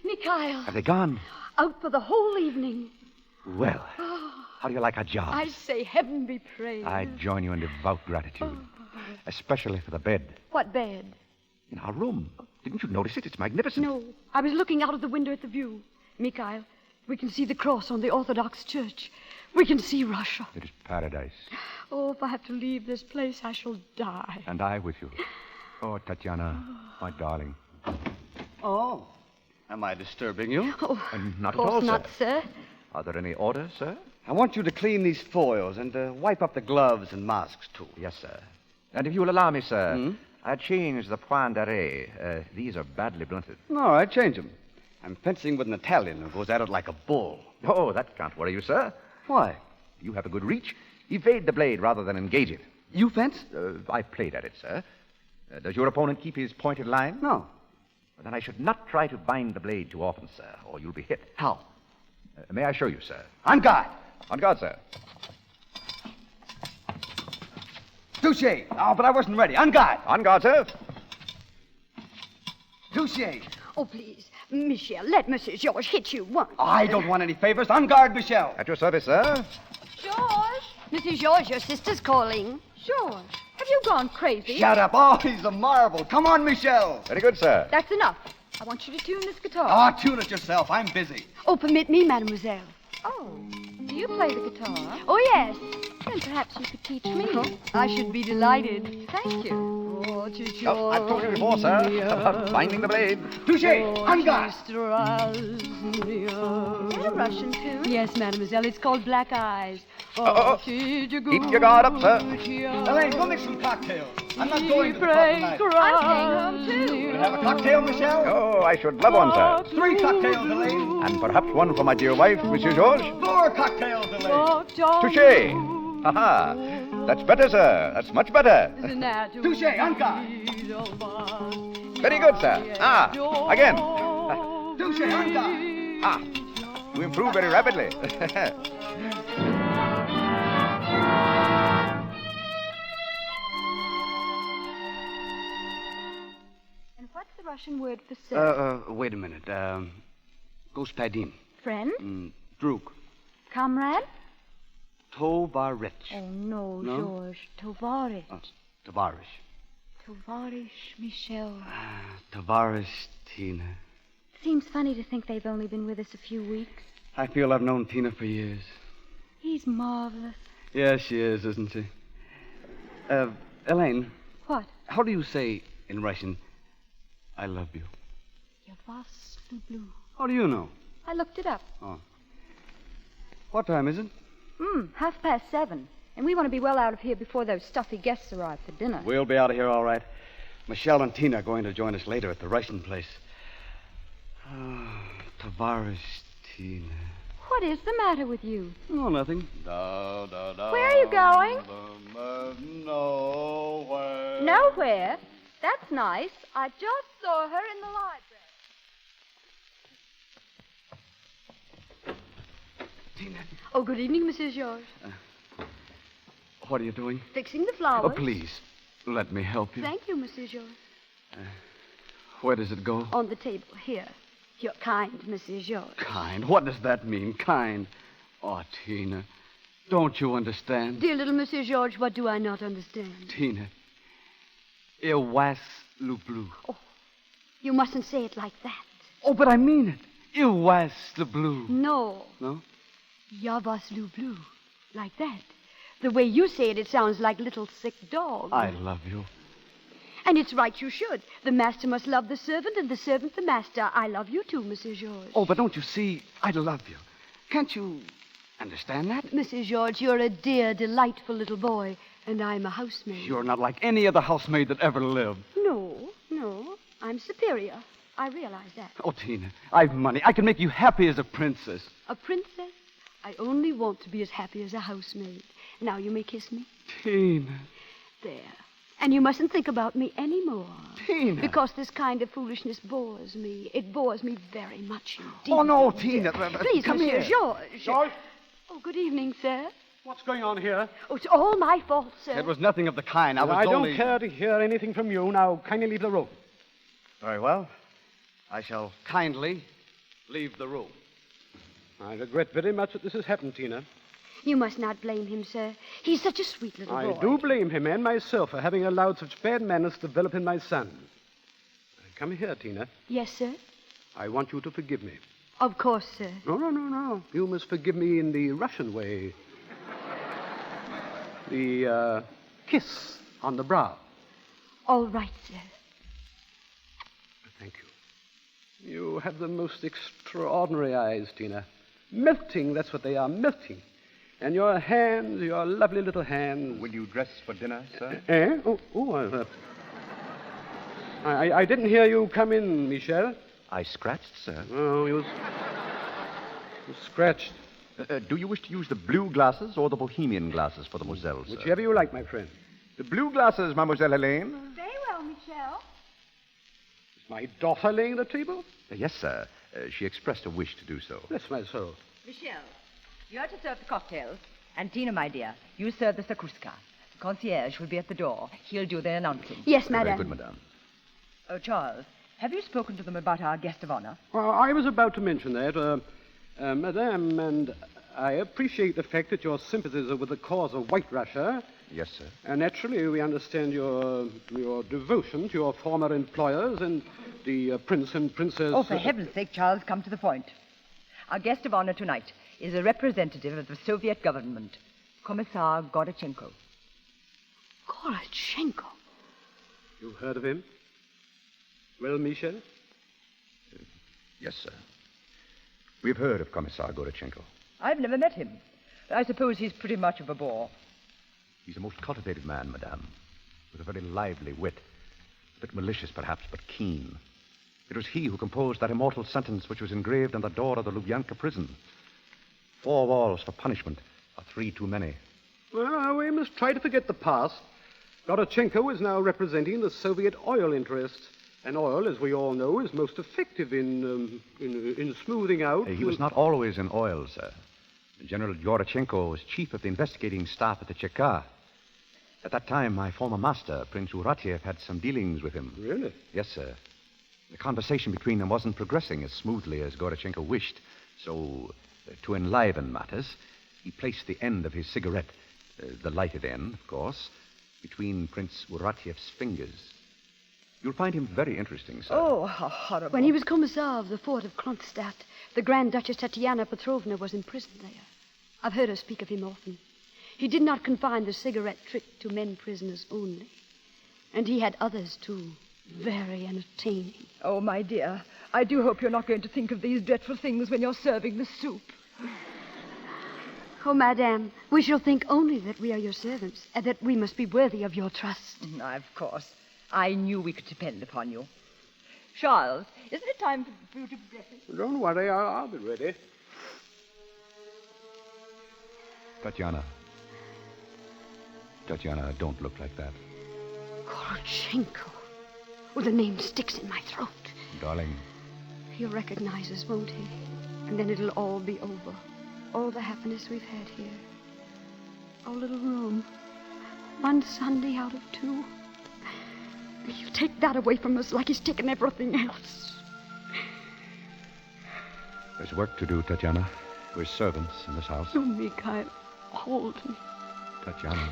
F: Mikhail.
E: Have they gone?
F: Out for the whole evening.
E: Well, how do you like our job?
F: I say heaven be praised.
E: I join you in devout gratitude. Especially for the bed.
F: What bed?
E: In our room. Didn't you notice it? It's magnificent.
F: No. I was looking out of the window at the view. Mikhail, we can see the cross on the Orthodox Church. We can see Russia.
E: It is paradise.
F: Oh, if I have to leave this place, I shall die.
E: And I with you. Oh, Tatiana, my darling.
M: Oh, am I disturbing you?
F: Oh,
E: not
F: of
E: at all,
F: course not, sir.
E: Are there any orders, sir?
M: I want you to clean these foils and wipe up the gloves and masks, too.
E: Yes, sir. And if you will allow me, sir, I changed the point d'arrêt. These are badly blunted.
M: All right, change them. I'm fencing with an Italian who goes at it like a bull.
E: Oh, that can't worry you, sir.
M: Why?
E: You have a good reach. Evade the blade rather than engage it.
M: You fence?
E: I played at it, sir. Does your opponent keep his pointed line?
M: No.
E: Then I should not try to bind the blade too often, sir, or you'll be hit.
M: How?
E: May I show you, sir?
M: On guard.
E: On guard, sir.
M: Touche. Oh, but I wasn't ready. On guard.
E: On guard, sir.
M: Touche.
F: Oh, please, Michel, let Mrs. George hit you once.
M: I don't want any favors. On guard, Michel.
E: At your service, sir.
F: George! Mrs. George, your sister's calling.
J: George, have you gone crazy?
M: Shut up. Oh, he's a marvel. Come on, Michel.
E: Very good, sir.
J: That's enough. I want you to tune this guitar.
M: Oh, tune it yourself. I'm busy.
F: Oh, permit me, mademoiselle.
J: Oh, do you play the guitar?
F: Oh, yes.
J: Then perhaps you could teach me.
F: I should be delighted.
J: Thank you.
F: Oh,
E: Oh, I've told you before, sir, about binding the blade.
M: Touche. On guard.
J: Is that a Russian tune?
F: Yes, mademoiselle. It's called Black Eyes.
E: Keep your guard up, sir.
M: Elaine, go make some cocktails. I'm not going to the club tonight.
J: I'm staying home, too.
M: You have a cocktail, Michel?
E: Oh, I should love one, sir.
M: 3 cocktails, Elaine.
E: And perhaps one for my dear wife, Monsieur Georges.
M: 4 cocktails, Elaine.
E: Touché. Ha-ha. That's better, sir. That's much better.
M: Touche, on guard.
E: Very good, sir. Again.
M: Touche, on guard.
E: You improve very rapidly.
F: And what's the Russian word for sir?
M: Wait a minute. Господин.
F: Friend?
M: Druk.
F: Comrade?
M: Tovarich.
F: Oh, no,
M: No?
F: George. Tovarich.
M: Tovarich.
F: Tovarich, Michel.
M: Tovarich, Tina.
F: Seems funny to think they've only been with us a few weeks.
M: I feel I've known Tina for years.
F: He's marvelous.
M: Yes, she is, isn't she? Elaine.
F: What?
M: How do you say in Russian, I love you?
F: Я вас люблю.
M: How do you know?
F: I looked it up.
M: Oh. What time is it?
F: 7:30. And we want to be well out of here before those stuffy guests arrive for dinner.
M: We'll be out of here all right. Michelle and Tina are going to join us later at the Russian place. Tovarich, Tina.
F: What is the matter with you?
M: Oh, nothing.
F: Where are you going?
M: Nowhere.
F: Nowhere? That's nice. I just saw her in the library.
M: Tina.
F: Oh, good evening, Mrs. George.
M: What are you doing?
F: Fixing the flowers.
M: Oh, please, let me help you.
F: Thank you, Mrs. George.
M: Where does it go?
F: On the table, here. You're kind, Mrs. George.
M: Kind? What does that mean, kind? Oh, Tina, don't you understand?
F: Dear little Mrs. George, what do I not understand?
M: Tina, eu was lublю.
F: Oh, you mustn't say it like that.
M: Oh, but I mean it. Eu was lublю.
F: No.
M: No?
F: Я вас люблю. Like that. The way you say it, it sounds like little sick dog.
M: I love you.
F: And it's right you should. The master must love the servant, and the servant the master. I love you too, Mrs. George.
M: Oh, but don't you see, I love you. Can't you understand that?
F: Mrs. George, you're a dear, delightful little boy, and I'm a housemaid.
M: You're not like any other housemaid that ever lived.
F: No. I'm superior. I realize that.
M: Oh, Tina, I've money. I can make you happy as a princess.
F: A princess? I only want to be as happy as a housemaid. Now you may kiss me.
M: Tina.
F: There. And you mustn't think about me anymore.
M: Tina.
F: Because this kind of foolishness bores me. It bores me very much indeed.
M: Oh, no, Tina.
F: Please,
M: come
F: Monsieur
M: here.
F: George.
K: George?
F: Oh, good evening, sir.
K: What's going on here?
F: Oh, it's all my fault, sir.
M: It was nothing of the kind.
K: I
M: only...
K: don't care to hear anything from you. Now, kindly leave the room.
M: Very well. I shall kindly leave the room.
K: I regret very much that this has happened, Tina.
F: You must not blame him, sir. He's such a sweet little boy.
K: I do blame him and myself for having allowed such bad manners to develop in my son. Come here, Tina.
F: Yes, sir?
K: I want you to forgive me.
F: Of course, sir.
K: No. You must forgive me in the Russian way. The kiss on the brow.
F: All right, sir.
K: Thank you. You have the most extraordinary eyes, Tina. Melting, that's what they are, melting. And your hands, your lovely little hands.
E: Will you dress for dinner, sir?
K: I didn't hear you come in, Michel.
E: I scratched, sir.
K: Oh, you scratched.
E: Do you wish to use the blue glasses or the bohemian glasses for the moselle, sir?
K: Whichever you like, my friend.
E: The blue glasses, Mademoiselle Helene.
F: Very well, Michel.
K: Is my daughter laying the table?
E: Yes, sir. She expressed a wish to do so.
K: Bless my soul.
L: Michelle, you're to serve the cocktails. And Tina, my dear, you serve the sakruska. The concierge will be at the door. He'll do the announcing.
F: Yes, madame.
E: Very good, madame.
L: Oh, Charles, have you spoken to them about our guest of honor?
K: Well, I was about to mention that. Madame, and I appreciate the fact that your sympathies are with the cause of White Russia.
E: Yes, sir.
K: And naturally, we understand your devotion to your former employers and the prince and princess...
L: Oh, for heaven's sake, Charles, come to the point. Our guest of honor tonight is a representative of the Soviet government, Commissar Gorachenko.
F: Gorachenko?
K: You've heard of him? Well, Michel?
E: Yes, sir. We've heard of Commissar Gorachenko.
L: I've never met him. I suppose he's pretty much of a bore.
E: He's a most cultivated man, madame, with a very lively wit. A bit malicious, perhaps, but keen. It was he who composed that immortal sentence which was engraved on the door of the Lubyanka prison. 4 walls for punishment are 3 too many.
K: Well, we must try to forget the past. Gorachenko is now representing the Soviet oil interests. And oil, as we all know, is most effective in smoothing out...
E: He was not always in oil, sir. General Gorachenko was chief of the investigating staff at the Cheka. At that time, my former master, Prince Uratiev, had some dealings with him.
K: Really?
E: Yes, sir. The conversation between them wasn't progressing as smoothly as Gorachenko wished. So, to enliven matters, he placed the end of his cigarette, the lighted end, of course, between Prince Uratiev's fingers. You'll find him very interesting, sir.
L: Oh, how horrible.
F: When he was Commissar of the fort of Kronstadt, the Grand Duchess Tatiana Petrovna was imprisoned there. I've heard her speak of him often. He did not confine the cigarette trick to men prisoners only. And he had others, too. Very entertaining.
L: Oh, my dear, I do hope you're not going to think of these dreadful things when you're serving the soup.
F: Oh, madame, we shall think only that we are your servants, and that we must be worthy of your trust.
L: Of course. I knew we could depend upon you. Charles, isn't it time for you to be dressing?
K: Don't worry, I'll be ready.
E: Tatiana, don't look like that.
F: Korochenko. Oh, the name sticks in my throat.
E: Darling.
F: He'll recognize us, won't he? And then it'll all be over. All the happiness we've had here. Our little room. One Sunday out of 2. He'll take that away from us like he's taken everything else.
E: There's work to do, Tatiana. We're servants in this house.
F: Oh, Mikhail, hold me.
E: Tatiana.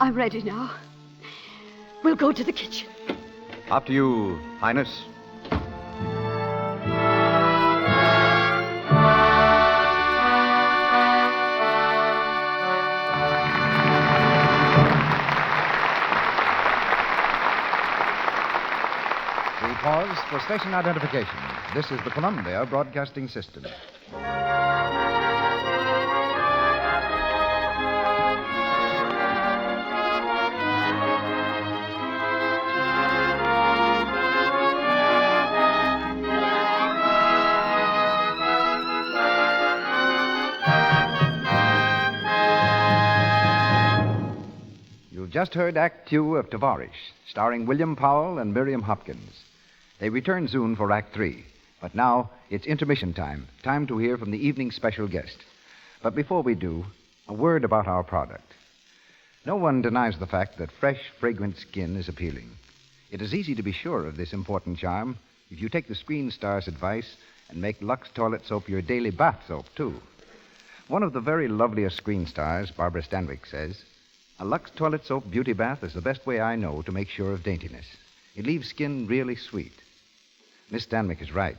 F: I'm ready now. We'll go to the kitchen.
E: After you, Highness.
B: We pause for station identification. This is the Columbia Broadcasting System. You've just heard Act 2 of Tovarich, starring William Powell and Miriam Hopkins. They return soon for Act 3, but now it's intermission time to hear from the evening's special guest. But before we do, a word about our product. No one denies the fact that fresh, fragrant skin is appealing. It is easy to be sure of this important charm if you take the Screen Star's advice and make Lux Toilet Soap your daily bath soap, too. One of the very loveliest Screen Stars, Barbara Stanwyck, says, "A Lux Toilet Soap beauty bath is the best way I know to make sure of daintiness. It leaves skin really sweet." Miss Stanwyck is right,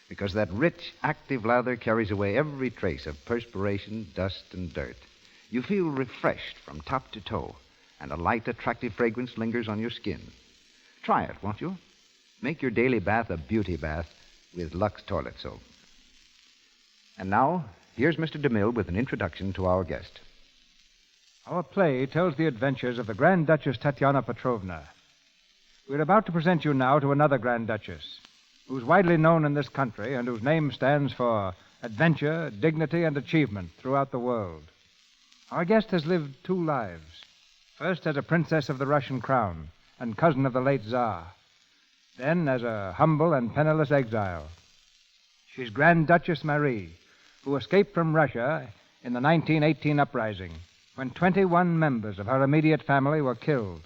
B: because that rich, active lather carries away every trace of perspiration, dust, and dirt. You feel refreshed from top to toe, and a light, attractive fragrance lingers on your skin. Try it, won't you? Make your daily bath a beauty bath with Lux Toilet Soap. And now, here's Mr. DeMille with an introduction to our guest.
C: Our play tells the adventures of the Grand Duchess Tatiana Petrovna. We're about to present you now to another Grand Duchess, who's widely known in this country and whose name stands for adventure, dignity, and achievement throughout the world. Our guest has lived 2 lives. First as a princess of the Russian crown and cousin of the late Tsar. Then as a humble and penniless exile. She's Grand Duchess Marie, who escaped from Russia in the 1918 uprising, when 21 members of her immediate family were killed,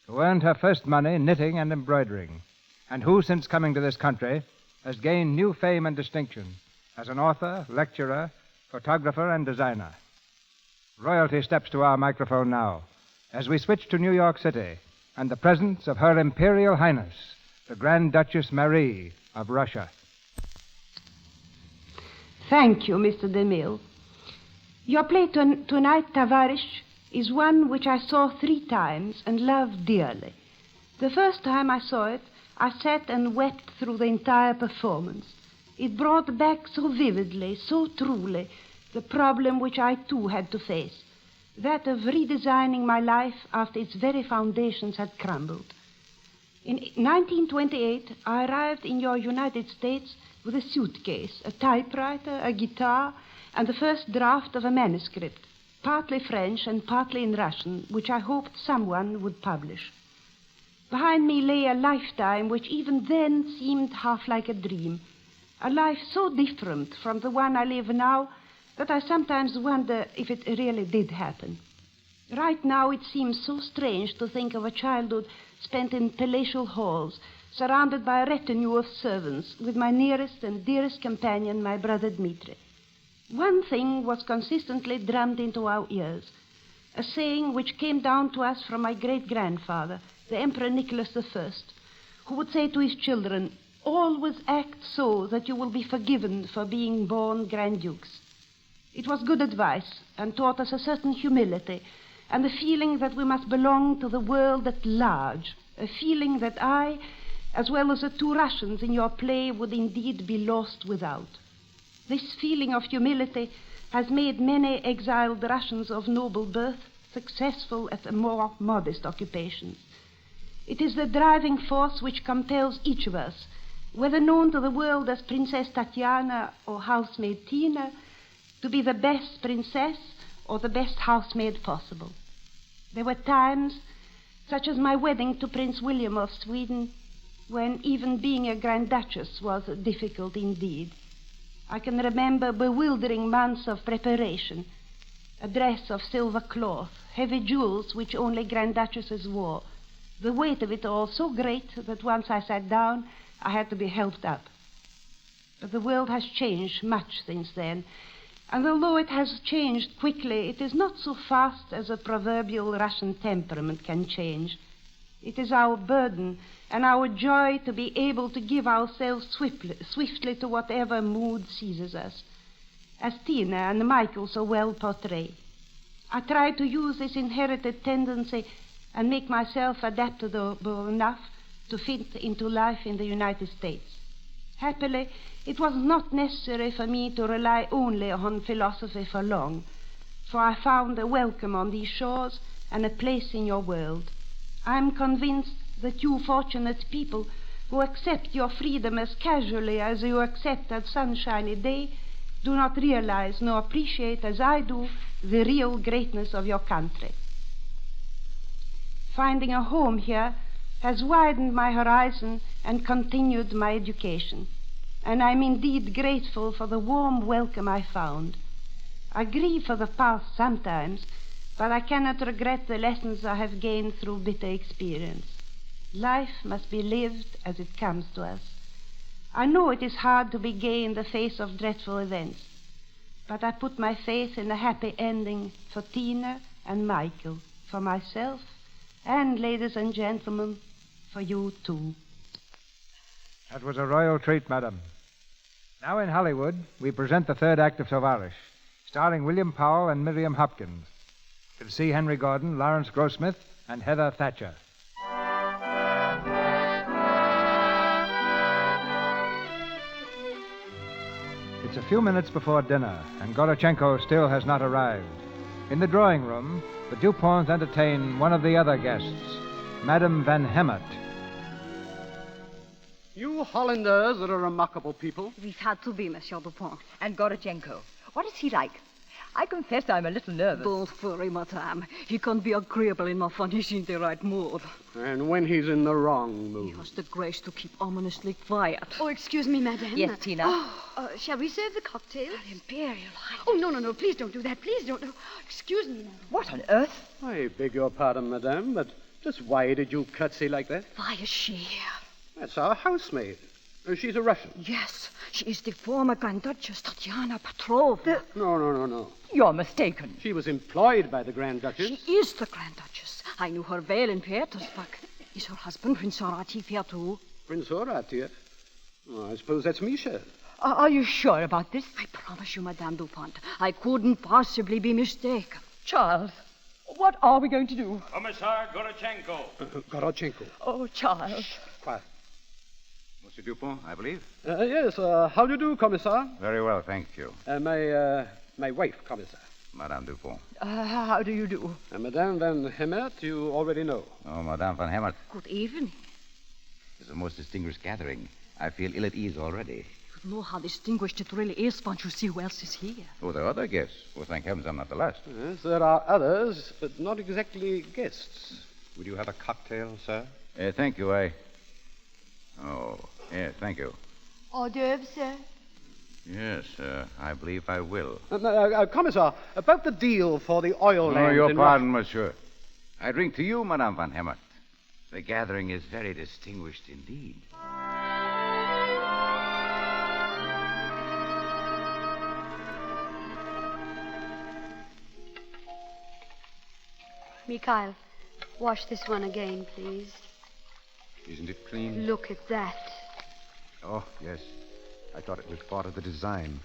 C: who earned her first money knitting and embroidering, and who, since coming to this country, has gained new fame and distinction as an author, lecturer, photographer, and designer. Royalty steps to our microphone now as we switch to New York City and the presence of Her Imperial Highness, the Grand Duchess Marie of Russia.
N: Thank you, Mr. DeMille. Your play tonight, Tovarich, is one which I saw 3 times and loved dearly. The first time I saw it, I sat and wept through the entire performance. It brought back so vividly, so truly, the problem which I too had to face, that of redesigning my life after its very foundations had crumbled. In 1928, I arrived in your United States with a suitcase, a typewriter, a guitar, and the first draft of a manuscript, partly French and partly in Russian, which I hoped someone would publish. Behind me lay a lifetime which even then seemed half like a dream, a life so different from the one I live now that I sometimes wonder if it really did happen. Right now it seems so strange to think of a childhood spent in palatial halls, surrounded by a retinue of servants, with my nearest and dearest companion, my brother Dmitri. One thing was consistently drummed into our ears, a saying which came down to us from my great-grandfather, the Emperor Nicholas I, who would say to his children, "Always act so that you will be forgiven for being born Grand Dukes." It was good advice and taught us a certain humility and the feeling that we must belong to the world at large, a feeling that I, as well as the two Russians in your play, would indeed be lost without. This feeling of humility has made many exiled Russians of noble birth successful at more modest occupations. It is the driving force which compels each of us, whether known to the world as Princess Tatiana or housemaid Tina, to be the best princess or the best housemaid possible. There were times, such as my wedding to Prince William of Sweden, when even being a Grand Duchess was difficult indeed. I can remember bewildering months of preparation, a dress of silver cloth, heavy jewels which only Grand Duchesses wore, the weight of it all so great that once I sat down, I had to be helped up. But the world has changed much since then, and although it has changed quickly, it is not so fast as a proverbial Russian temperament can change. It is our burden and our joy to be able to give ourselves swiftly to whatever mood seizes us, as Tina and Michael so well portray. I try to use this inherited tendency and make myself adaptable enough to fit into life in the United States. Happily, it was not necessary for me to rely only on philosophy for long, for I found a welcome on these shores and a place in your world. I am convinced that you fortunate people who accept your freedom as casually as you accept a sunshiny day do not realize nor appreciate as I do the real greatness of your country. Finding a home here has widened my horizon and continued my education, and I'm indeed grateful for the warm welcome I found. I grieve for the past sometimes, but I cannot regret the lessons I have gained through bitter experience. Life must be lived as it comes to us. I know it is hard to be gay in the face of dreadful events, but I put my faith in a happy ending for Tina and Michael, for myself, and, ladies and gentlemen, for you too.
C: That was a royal treat, madam. Now in Hollywood, we present the third act of Tovarich, starring William Powell and Miriam Hopkins. To see Henry Gordon, Lawrence Grossmith, and Heather Thatcher. It's a few minutes before dinner, and Gorochenko still has not arrived. In the drawing room, the Duponts entertain one of the other guests, Madame Van Hemert.
K: You Hollanders are a remarkable people.
G: We've had to be, Monsieur Dupont.
L: And Gorochenko. What is he like? I confess I'm a little nervous.
G: Don't worry, madame. He can be agreeable enough when he's in the right mood.
K: And when he's in the wrong mood.
G: He has the grace to keep ominously quiet.
F: Oh, excuse me, madame.
L: Yes, Tina?
F: Shall we serve the cocktail?
G: Imperial.
F: Oh, no. Please don't do that. Please don't. Excuse me, madame.
L: What on earth?
K: I beg your pardon, madame, but just why did you curtsy like that?
G: Why is she here?
K: That's our housemaid. She's a Russian.
G: Yes, she is the former Grand Duchess Tatiana Petrovna.
K: No.
L: You're mistaken.
K: She was employed by the Grand Duchess.
G: She is the Grand Duchess. I knew her well in Petersburg. Is her husband, Prince Horatif, here too?
K: Prince Horatif? Oh, I suppose that's Misha.
L: Are you sure about this?
G: I promise you, Madame Dupont, I couldn't possibly be mistaken.
L: Charles, what are we going to do?
O: Commissar Gorochenko.
K: Gorochenko.
L: Oh, Charles.
K: Quiet.
B: Monsieur Dupont, I believe?
K: Yes, how do you do, Commissar?
B: Very well, thank you.
K: My wife, Commissar.
B: Madame Dupont.
L: How do you do?
K: Madame Van Hemert, you already know.
B: Oh, Madame Van Hemert.
G: Good evening.
B: It's a most distinguished gathering. I feel ill at ease already.
G: You know how distinguished it really is once you see who else is here.
B: Oh, there are other guests. Well, thank heavens I'm not the last.
K: Yes, there are others, but not exactly guests. Would you have a cocktail, sir?
B: Thank you, Oh, yes, thank you.
F: Hors d'oeuvres, sir?
B: Yes, I believe I will.
K: Commissar, about the deal for the oil lands
B: your
K: in
B: pardon, monsieur. I drink to you, Madame Van Hemert. The gathering is very distinguished indeed.
F: Mikhail, wash this one again, please.
E: Isn't it clean?
F: Look at that.
E: Oh, yes. I thought it was part of the design.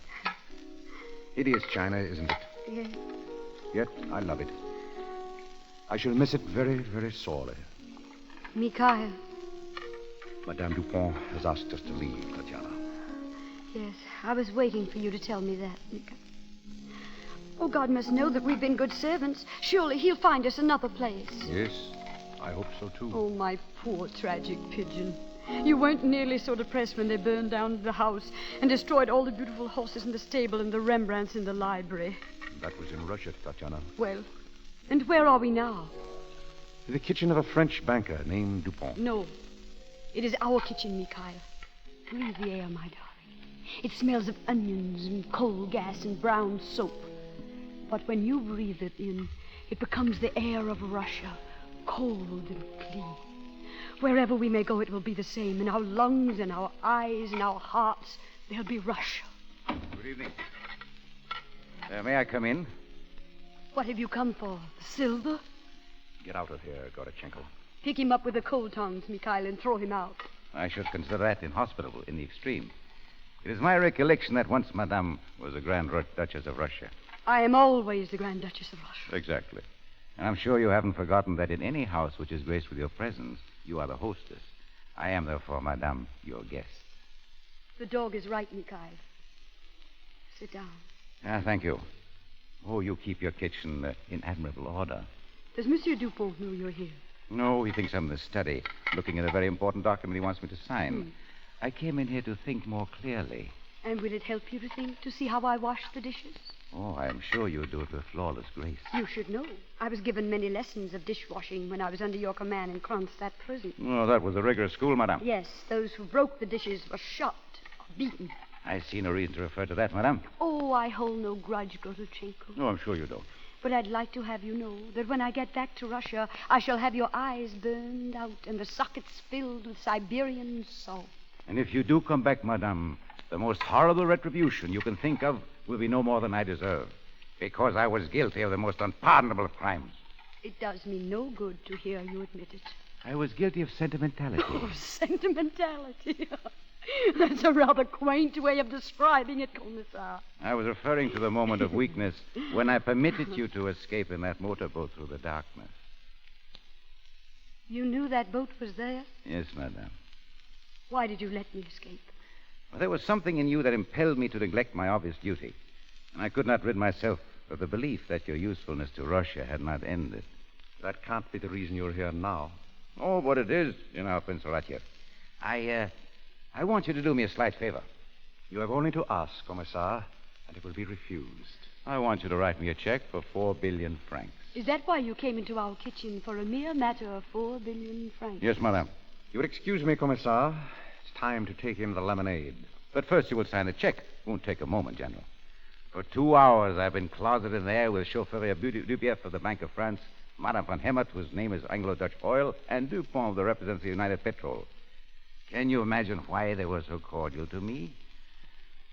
E: Hideous china, isn't it?
F: Yes.
E: Yet I love it. I shall miss it very, very sorely.
F: Mikhail.
E: Madame Dupont has asked us to leave, Tatiana.
F: Yes, I was waiting for you to tell me that, Mikhail. Oh, God must know that we've been good servants. Surely he'll find us another place.
E: Yes, I hope so, too.
F: Oh, my poor tragic pigeon. You weren't nearly so depressed when they burned down the house and destroyed all the beautiful horses in the stable and the Rembrandts in the library.
E: That was in Russia, Tatiana.
F: Well, and where are we now?
E: The kitchen of a French banker named Dupont.
F: No, it is our kitchen, Mikhail. Breathe the air, my darling. It smells of onions and coal gas and brown soap. But when you breathe it in, it becomes the air of Russia, cold and clean. Wherever we may go, it will be the same. In our lungs and our eyes and our hearts, there'll be Russia.
B: Good evening. May I come in?
F: What have you come for? The silver?
E: Get out of here, Gorochenko.
F: Pick him up with the coal tongs, Mikhail, and throw him out.
B: I should consider that inhospitable in the extreme. It is my recollection that once Madame was the Grand Duchess of Russia.
F: I am always the Grand Duchess of Russia.
B: Exactly. And I'm sure you haven't forgotten that in any house which is graced with your presence, you are the hostess. I am, therefore, Madame, your guest.
F: The dog is right, Mikhail. Sit down.
B: Thank you. Oh, you keep your kitchen in admirable order.
F: Does Monsieur Dupont know you're here?
B: No, he thinks I'm in the study, looking at a very important document he wants me to sign. I came in here to think more clearly.
F: And will it help you to think, to see how I wash the dishes?
B: Oh, I am sure you do it with flawless grace.
F: You should know. I was given many lessons of dishwashing when I was under your command in Kronstadt prison.
B: Oh, that was a rigorous school, Madame.
F: Yes, those who broke the dishes were shot or beaten.
B: I see no reason to refer to that, Madame.
F: Oh, I hold no grudge, Gorochenko.
B: No, I'm sure you don't.
F: But I'd like to have you know that when I get back to Russia, I shall have your eyes burned out and the sockets filled with Siberian salt.
B: And if you do come back, Madame, the most horrible retribution you can think of will be no more than I deserve, because I was guilty of the most unpardonable of crimes.
F: It does me no good to hear you admit it.
B: I was guilty of sentimentality.
F: Oh, sentimentality. That's a rather quaint way of describing it, Commissar.
B: I was referring to the moment of weakness when I permitted you to escape in that motorboat through the darkness.
F: You knew that boat was there?
B: Yes, Madame.
F: Why did you let me escape?
B: Well, there was something in you that impelled me to neglect my obvious duty. And I could not rid myself of the belief that your usefulness to Russia had not ended.
E: That can't be the reason you're here now.
B: Oh, but it is, Prince Horatio. I want you to do me a slight favor.
E: You have only to ask, Commissar, and it will be refused.
B: I want you to write me a check for 4 billion francs.
F: Is that why you came into our kitchen for a mere matter of 4 billion francs?
B: Yes, Madame.
E: You will excuse me, Commissar. It's time to take in the lemonade.
B: But first you will sign the check. Won't take a moment, General. For 2 hours I've been closeted in there with chauffeur Dubief of the Bank of France, Madame Van Hemert, whose name is Anglo-Dutch Oil, and Dupont, the representative of the United Petrol. Can you imagine why they were so cordial to me?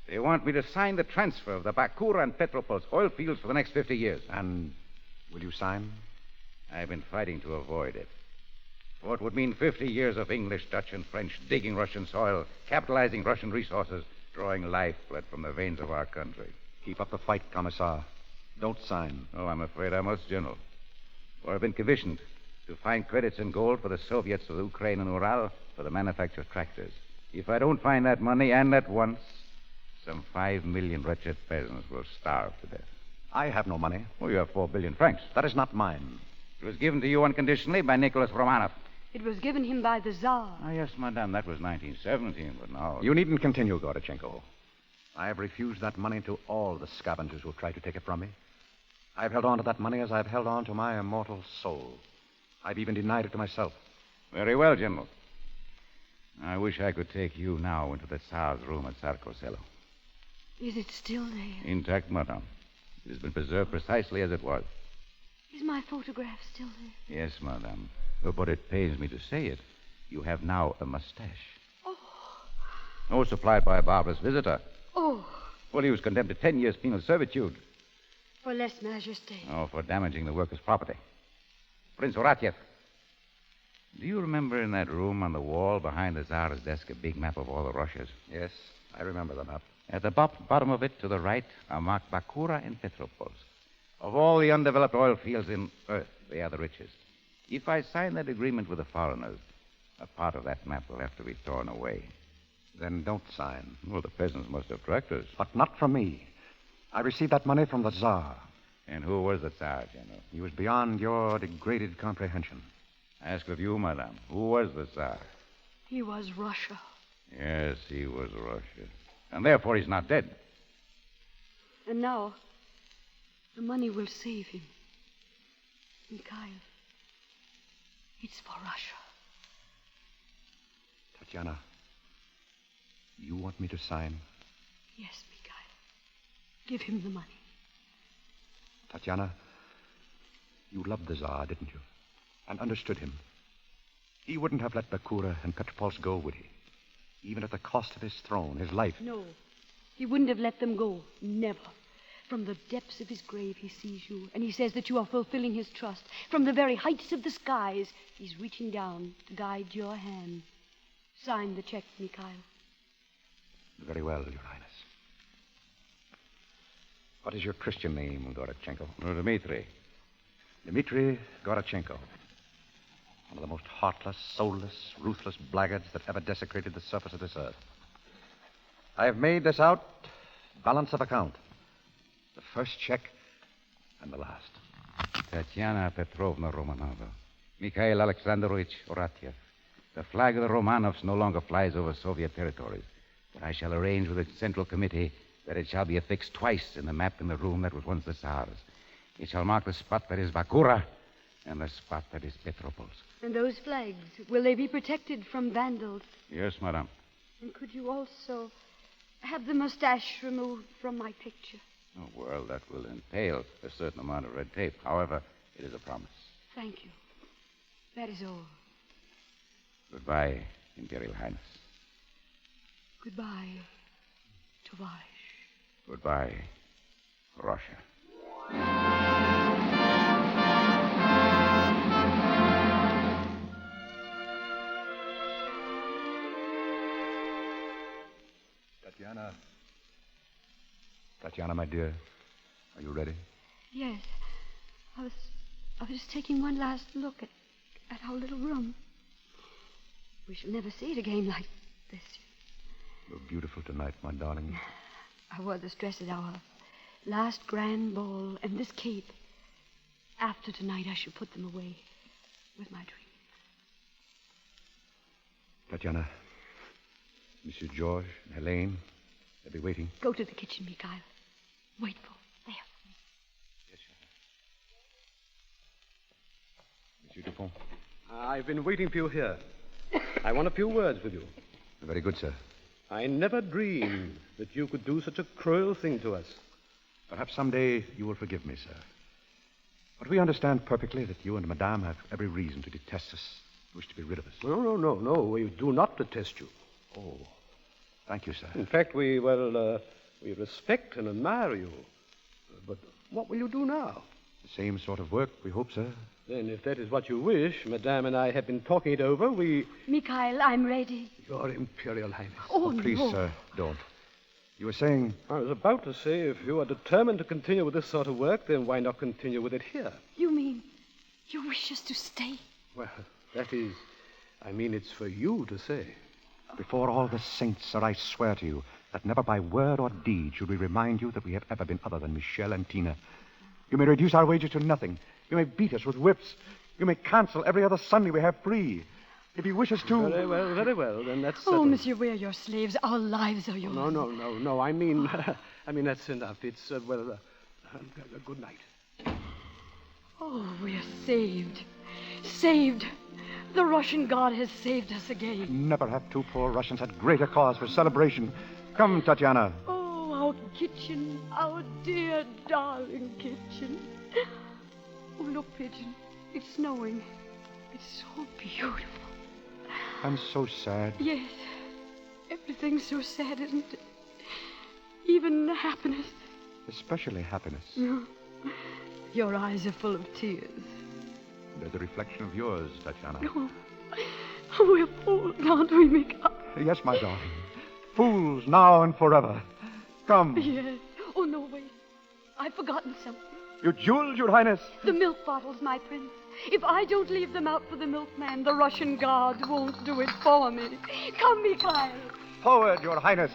B: They want me to sign the transfer of the Bakur and Petropolsk oil fields for the next 50 years.
E: And will you sign?
B: I've been fighting to avoid it. For it would mean 50 years of English, Dutch, and French digging Russian soil, capitalizing Russian resources, drawing lifeblood from the veins of our country.
E: Keep up the fight, Commissar. Don't sign.
B: Oh, I'm afraid I must, General. For I've been commissioned to find credits in gold for the Soviets of Ukraine and Ural for the manufacture of tractors. If I don't find that money, and at once, some 5 million wretched peasants will starve to death.
E: I have no money.
B: Oh, you have 4 billion francs.
E: That is not mine.
B: It was given to you unconditionally by Nicholas Romanov.
F: It was given him by the Tsar.
B: Ah, yes, Madame, that was 1917, but now...
E: You needn't continue, Gorochenko. I have refused that money to all the scavengers who tried to take it from me. I've held on to that money as I've held on to my immortal soul. I've even denied it to myself.
B: Very well, General. I wish I could take you now into the Tsar's room at Sarkosello.
F: Is it still there?
B: Intact, madame. It has been preserved precisely as it was.
F: Is my photograph still there?
B: Yes, madame. But it pains me to say it. You have now a mustache. Oh, supplied by a barbarous visitor.
F: Oh,
B: Well, he was condemned to 10 years penal servitude.
F: for less majesty.
B: Oh, for damaging the workers' property. Prince Horatiev. Do you remember in that room on the wall behind the Tsar's desk a big map of all the Russias?
E: Yes, I remember the map.
B: At the bottom of it, to the right, are marked Bakura and Petropolsk. Of all the undeveloped oil fields in Earth, they are the richest. If I sign that agreement with the foreigners, a part of that map will have to be torn away.
E: Then don't sign.
B: Well, the peasants must have tractors.
E: But not from me. I received that money from the Tsar.
B: And who was the Tsar, General?
E: He was beyond your degraded comprehension.
B: I ask of you, madame, who was the Tsar?
F: He was Russia.
B: Yes, he was Russia. And therefore he's not dead.
F: And now, the money will save him. Mikhail, it's for Russia.
E: Tatiana, you want me to sign?
F: Yes, Mikhail. Give him the money.
E: Tatiana, you loved the Tsar, didn't you? And understood him. He wouldn't have let Bakura and Petropolsk go, would he? Even at the cost of his throne, his life.
F: No, he wouldn't have let them go. Never. From the depths of his grave, he sees you, and he says that you are fulfilling his trust. From the very heights of the skies, he's reaching down to guide your hand. Sign the check, Mikhail.
E: Very well, Your Highness. What is your Christian name, Gorachenko?
B: Dmitri.
E: Dmitri Gorachenko. One of the most heartless, soulless, ruthless blackguards that ever desecrated the surface of this earth. I have made this out balance of account. The first check and the last.
B: Tatiana Petrovna Romanova. Mikhail Alexandrovich Horatiev. The flag of the Romanovs no longer flies over Soviet territories. But I shall arrange with the Central Committee that it shall be affixed twice in the map in the room that was once the Tsar's. It shall mark the spot that is Bakura and the spot that is Petropolsk.
F: And those flags, will they be protected from vandals?
B: Yes, madame.
F: And could you also have the mustache removed from my picture?
B: Oh, well, that will entail a certain amount of red tape. However, it is a promise.
F: Thank you. That is all.
B: Goodbye, Imperial Highness.
F: Goodbye, Tovarich.
B: Goodbye, Russia.
E: Tatiana, my dear, are you ready?
F: Yes. I was just taking one last look at our little room. We shall never see it again like this.
E: You're beautiful tonight, my darling.
F: I wore this dress at our last grand ball, and this cape. After tonight, I shall put them away with my dream.
E: Tatiana, Monsieur George, Helene, they'll be waiting.
F: Go to the kitchen, Mikhail. Wait for there.
E: Yes, sir. Monsieur Dupont.
K: I've been waiting for you here. I want a few words with you.
E: Very good, sir.
K: I never dreamed that you could do such a cruel thing to us.
E: Perhaps someday you will forgive me, sir. But we understand perfectly that you and Madame have every reason to detest us, wish to be rid of us.
K: No. We do not detest you.
E: Oh, thank you, sir.
K: In fact, we respect and admire you. But what will you do now?
E: The same sort of work, we hope, sir.
K: Then, if that is what you wish, Madame and I have been talking it over,
F: Mikhail, I'm ready.
K: Your Imperial Highness.
F: Oh,
E: please,
F: no.
E: sir, don't. You were saying...
K: I was about to say, if you are determined to continue with this sort of work, then why not continue with it here?
F: You mean you wish us to stay?
K: Well, that is... I mean, it's for you to say.
E: Before all the saints, sir, I swear to you that never by word or deed should we remind you that we have ever been other than Michel and Tina. You may reduce our wages to nothing. You may beat us with whips. You may cancel every other Sunday we have free. If you wish us to...
K: Very well. Then that's
F: Oh,
K: settled.
F: monsieur, we're your slaves. Our lives are yours.
K: No. I mean, that's enough. It's, good night.
F: Oh, we're saved. Saved. The Russian God has saved us again.
E: Never have two poor Russians had greater cause for celebration. Come, Tatiana.
F: Oh, how kitchen, our dear, darling kitchen. Oh, look, Pigeon. It's snowing. It's so beautiful.
E: I'm so sad.
F: Yes. Everything's so sad, isn't it? Even happiness.
E: Especially happiness.
F: No. Your eyes are full of tears.
E: They're the reflection of yours, Tatiana.
F: Oh, we're fools, aren't we, Mika?
E: Yes, my darling. Fools now and forever. Come.
F: Yes. Oh, no, wait. I've forgotten something.
E: Your jewels, Your Highness.
F: The milk bottles, my prince. If I don't leave them out for the milkman, the Russian guards won't do it for me. Come, Mikhail.
E: Forward, Your Highness.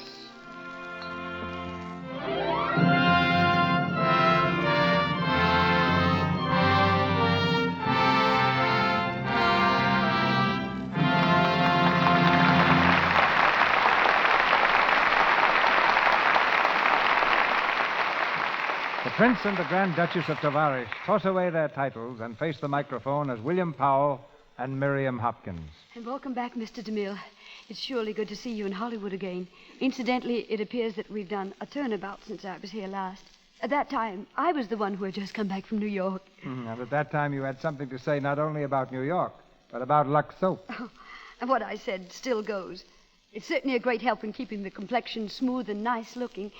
C: The Prince and the Grand Duchess of Tovarich toss away their titles and face the microphone as William Powell and Miriam Hopkins.
F: And welcome back, Mr. DeMille. It's surely good to see you in Hollywood again. Incidentally, it appears that we've done a turnabout since I was here last. At that time, I was the one who had just come back from New York.
C: And at that time, you had something to say not only about New York, but about Lux soap.
F: Oh, and what I said still goes. It's certainly a great help in keeping the complexion smooth and nice looking.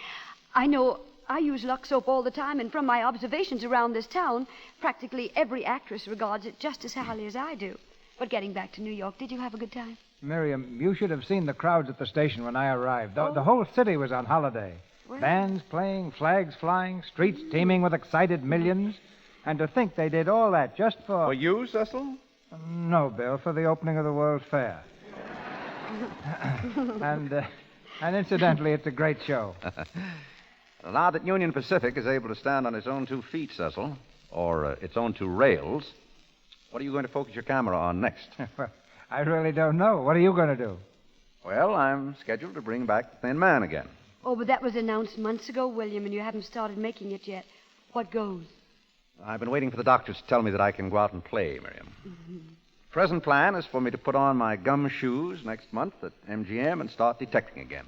F: I know I use Lux soap all the time, and from my observations around this town, practically every actress regards it just as highly as I do. But getting back to New York, did you have a good time?
C: Miriam, you should have seen the crowds at the station when I arrived. The whole city was on holiday.
F: Well,
C: Bands playing, flags flying, streets teeming with excited millions. And to think they did all that just for...
E: For you, Cecil?
C: No, Bill, for the opening of the World's Fair. And incidentally, it's a great show.
B: Now that Union Pacific is able to stand on its own 2 feet, Cecil, or its own 2 rails, what are you going to focus your camera on next?
C: Well, I really don't know. What are you going to do?
B: Well, I'm scheduled to bring back the Thin Man again.
F: Oh, but that was announced months ago, William, and you haven't started making it yet. What goes?
B: I've been waiting for the doctors to tell me that I can go out and play, Miriam.
F: Mm-hmm.
B: Present plan is for me to put on my gum shoes next month at MGM and start detecting again.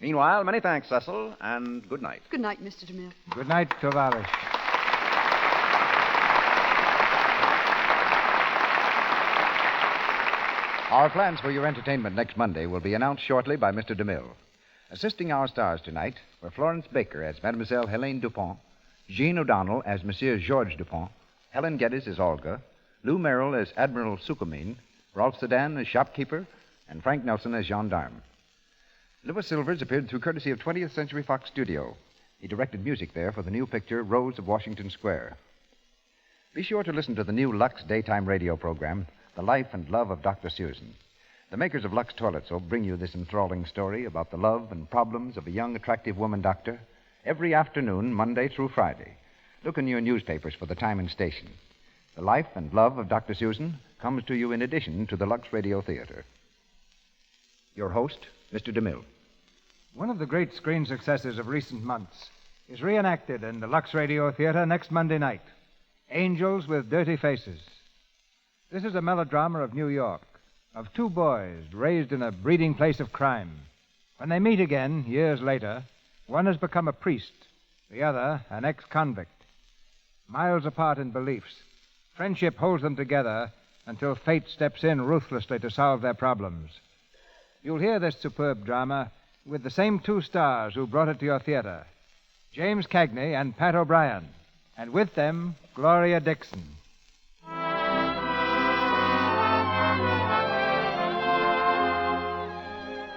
B: Meanwhile, many thanks, Cecil, and good night.
F: Good night, Mr. DeMille.
C: Good night, Tovarich.
B: Our plans for your entertainment next Monday will be announced shortly by Mr. DeMille. Assisting our stars tonight were Florence Baker as Mademoiselle Helene Dupont, Jean O'Donnell as Monsieur Georges Dupont, Helen Geddes as Olga, Lou Merrill as Admiral Suchomin, Rolf Sedan as shopkeeper, and Frank Nelson as gendarme. Louis Silvers appeared through courtesy of 20th Century Fox Studio. He directed music there for the new picture Rose of Washington Square. Be sure to listen to the new Lux daytime radio program, The Life and Love of Dr. Susan. The makers of Lux Toilet Soap bring you this enthralling story about the love and problems of a young, attractive woman doctor every afternoon, Monday through Friday. Look in your newspapers for the time and station. The Life and Love of Dr. Susan comes to you in addition to the Lux Radio Theatre. Your host, Mr. DeMille.
C: One of the great screen successes of recent months is reenacted in the Lux Radio Theatre next Monday night. Angels with Dirty Faces. This is a melodrama of New York, of 2 boys raised in a breeding place of crime. When they meet again, years later, one has become a priest, the other an ex-convict. Miles apart in beliefs, friendship holds them together until fate steps in ruthlessly to solve their problems. You'll hear this superb drama with the same 2 stars who brought it to your theater, James Cagney and Pat O'Brien, and with them, Gloria Dixon.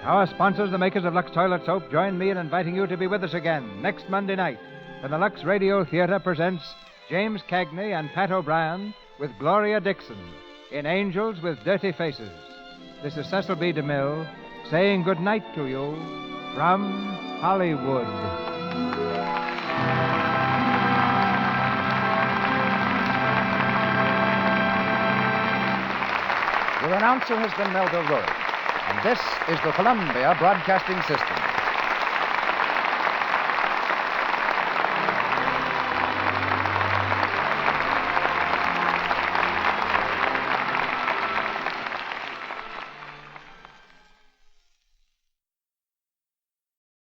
C: Our sponsors, the makers of Lux Toilet Soap, join me in inviting you to be with us again next Monday night when the Lux Radio Theatre presents James Cagney and Pat O'Brien with Gloria Dixon in Angels with Dirty Faces. This is Cecil B. DeMille saying good night to you from Hollywood.
B: Your announcer has been Melville Ruick, and this is the Columbia Broadcasting System.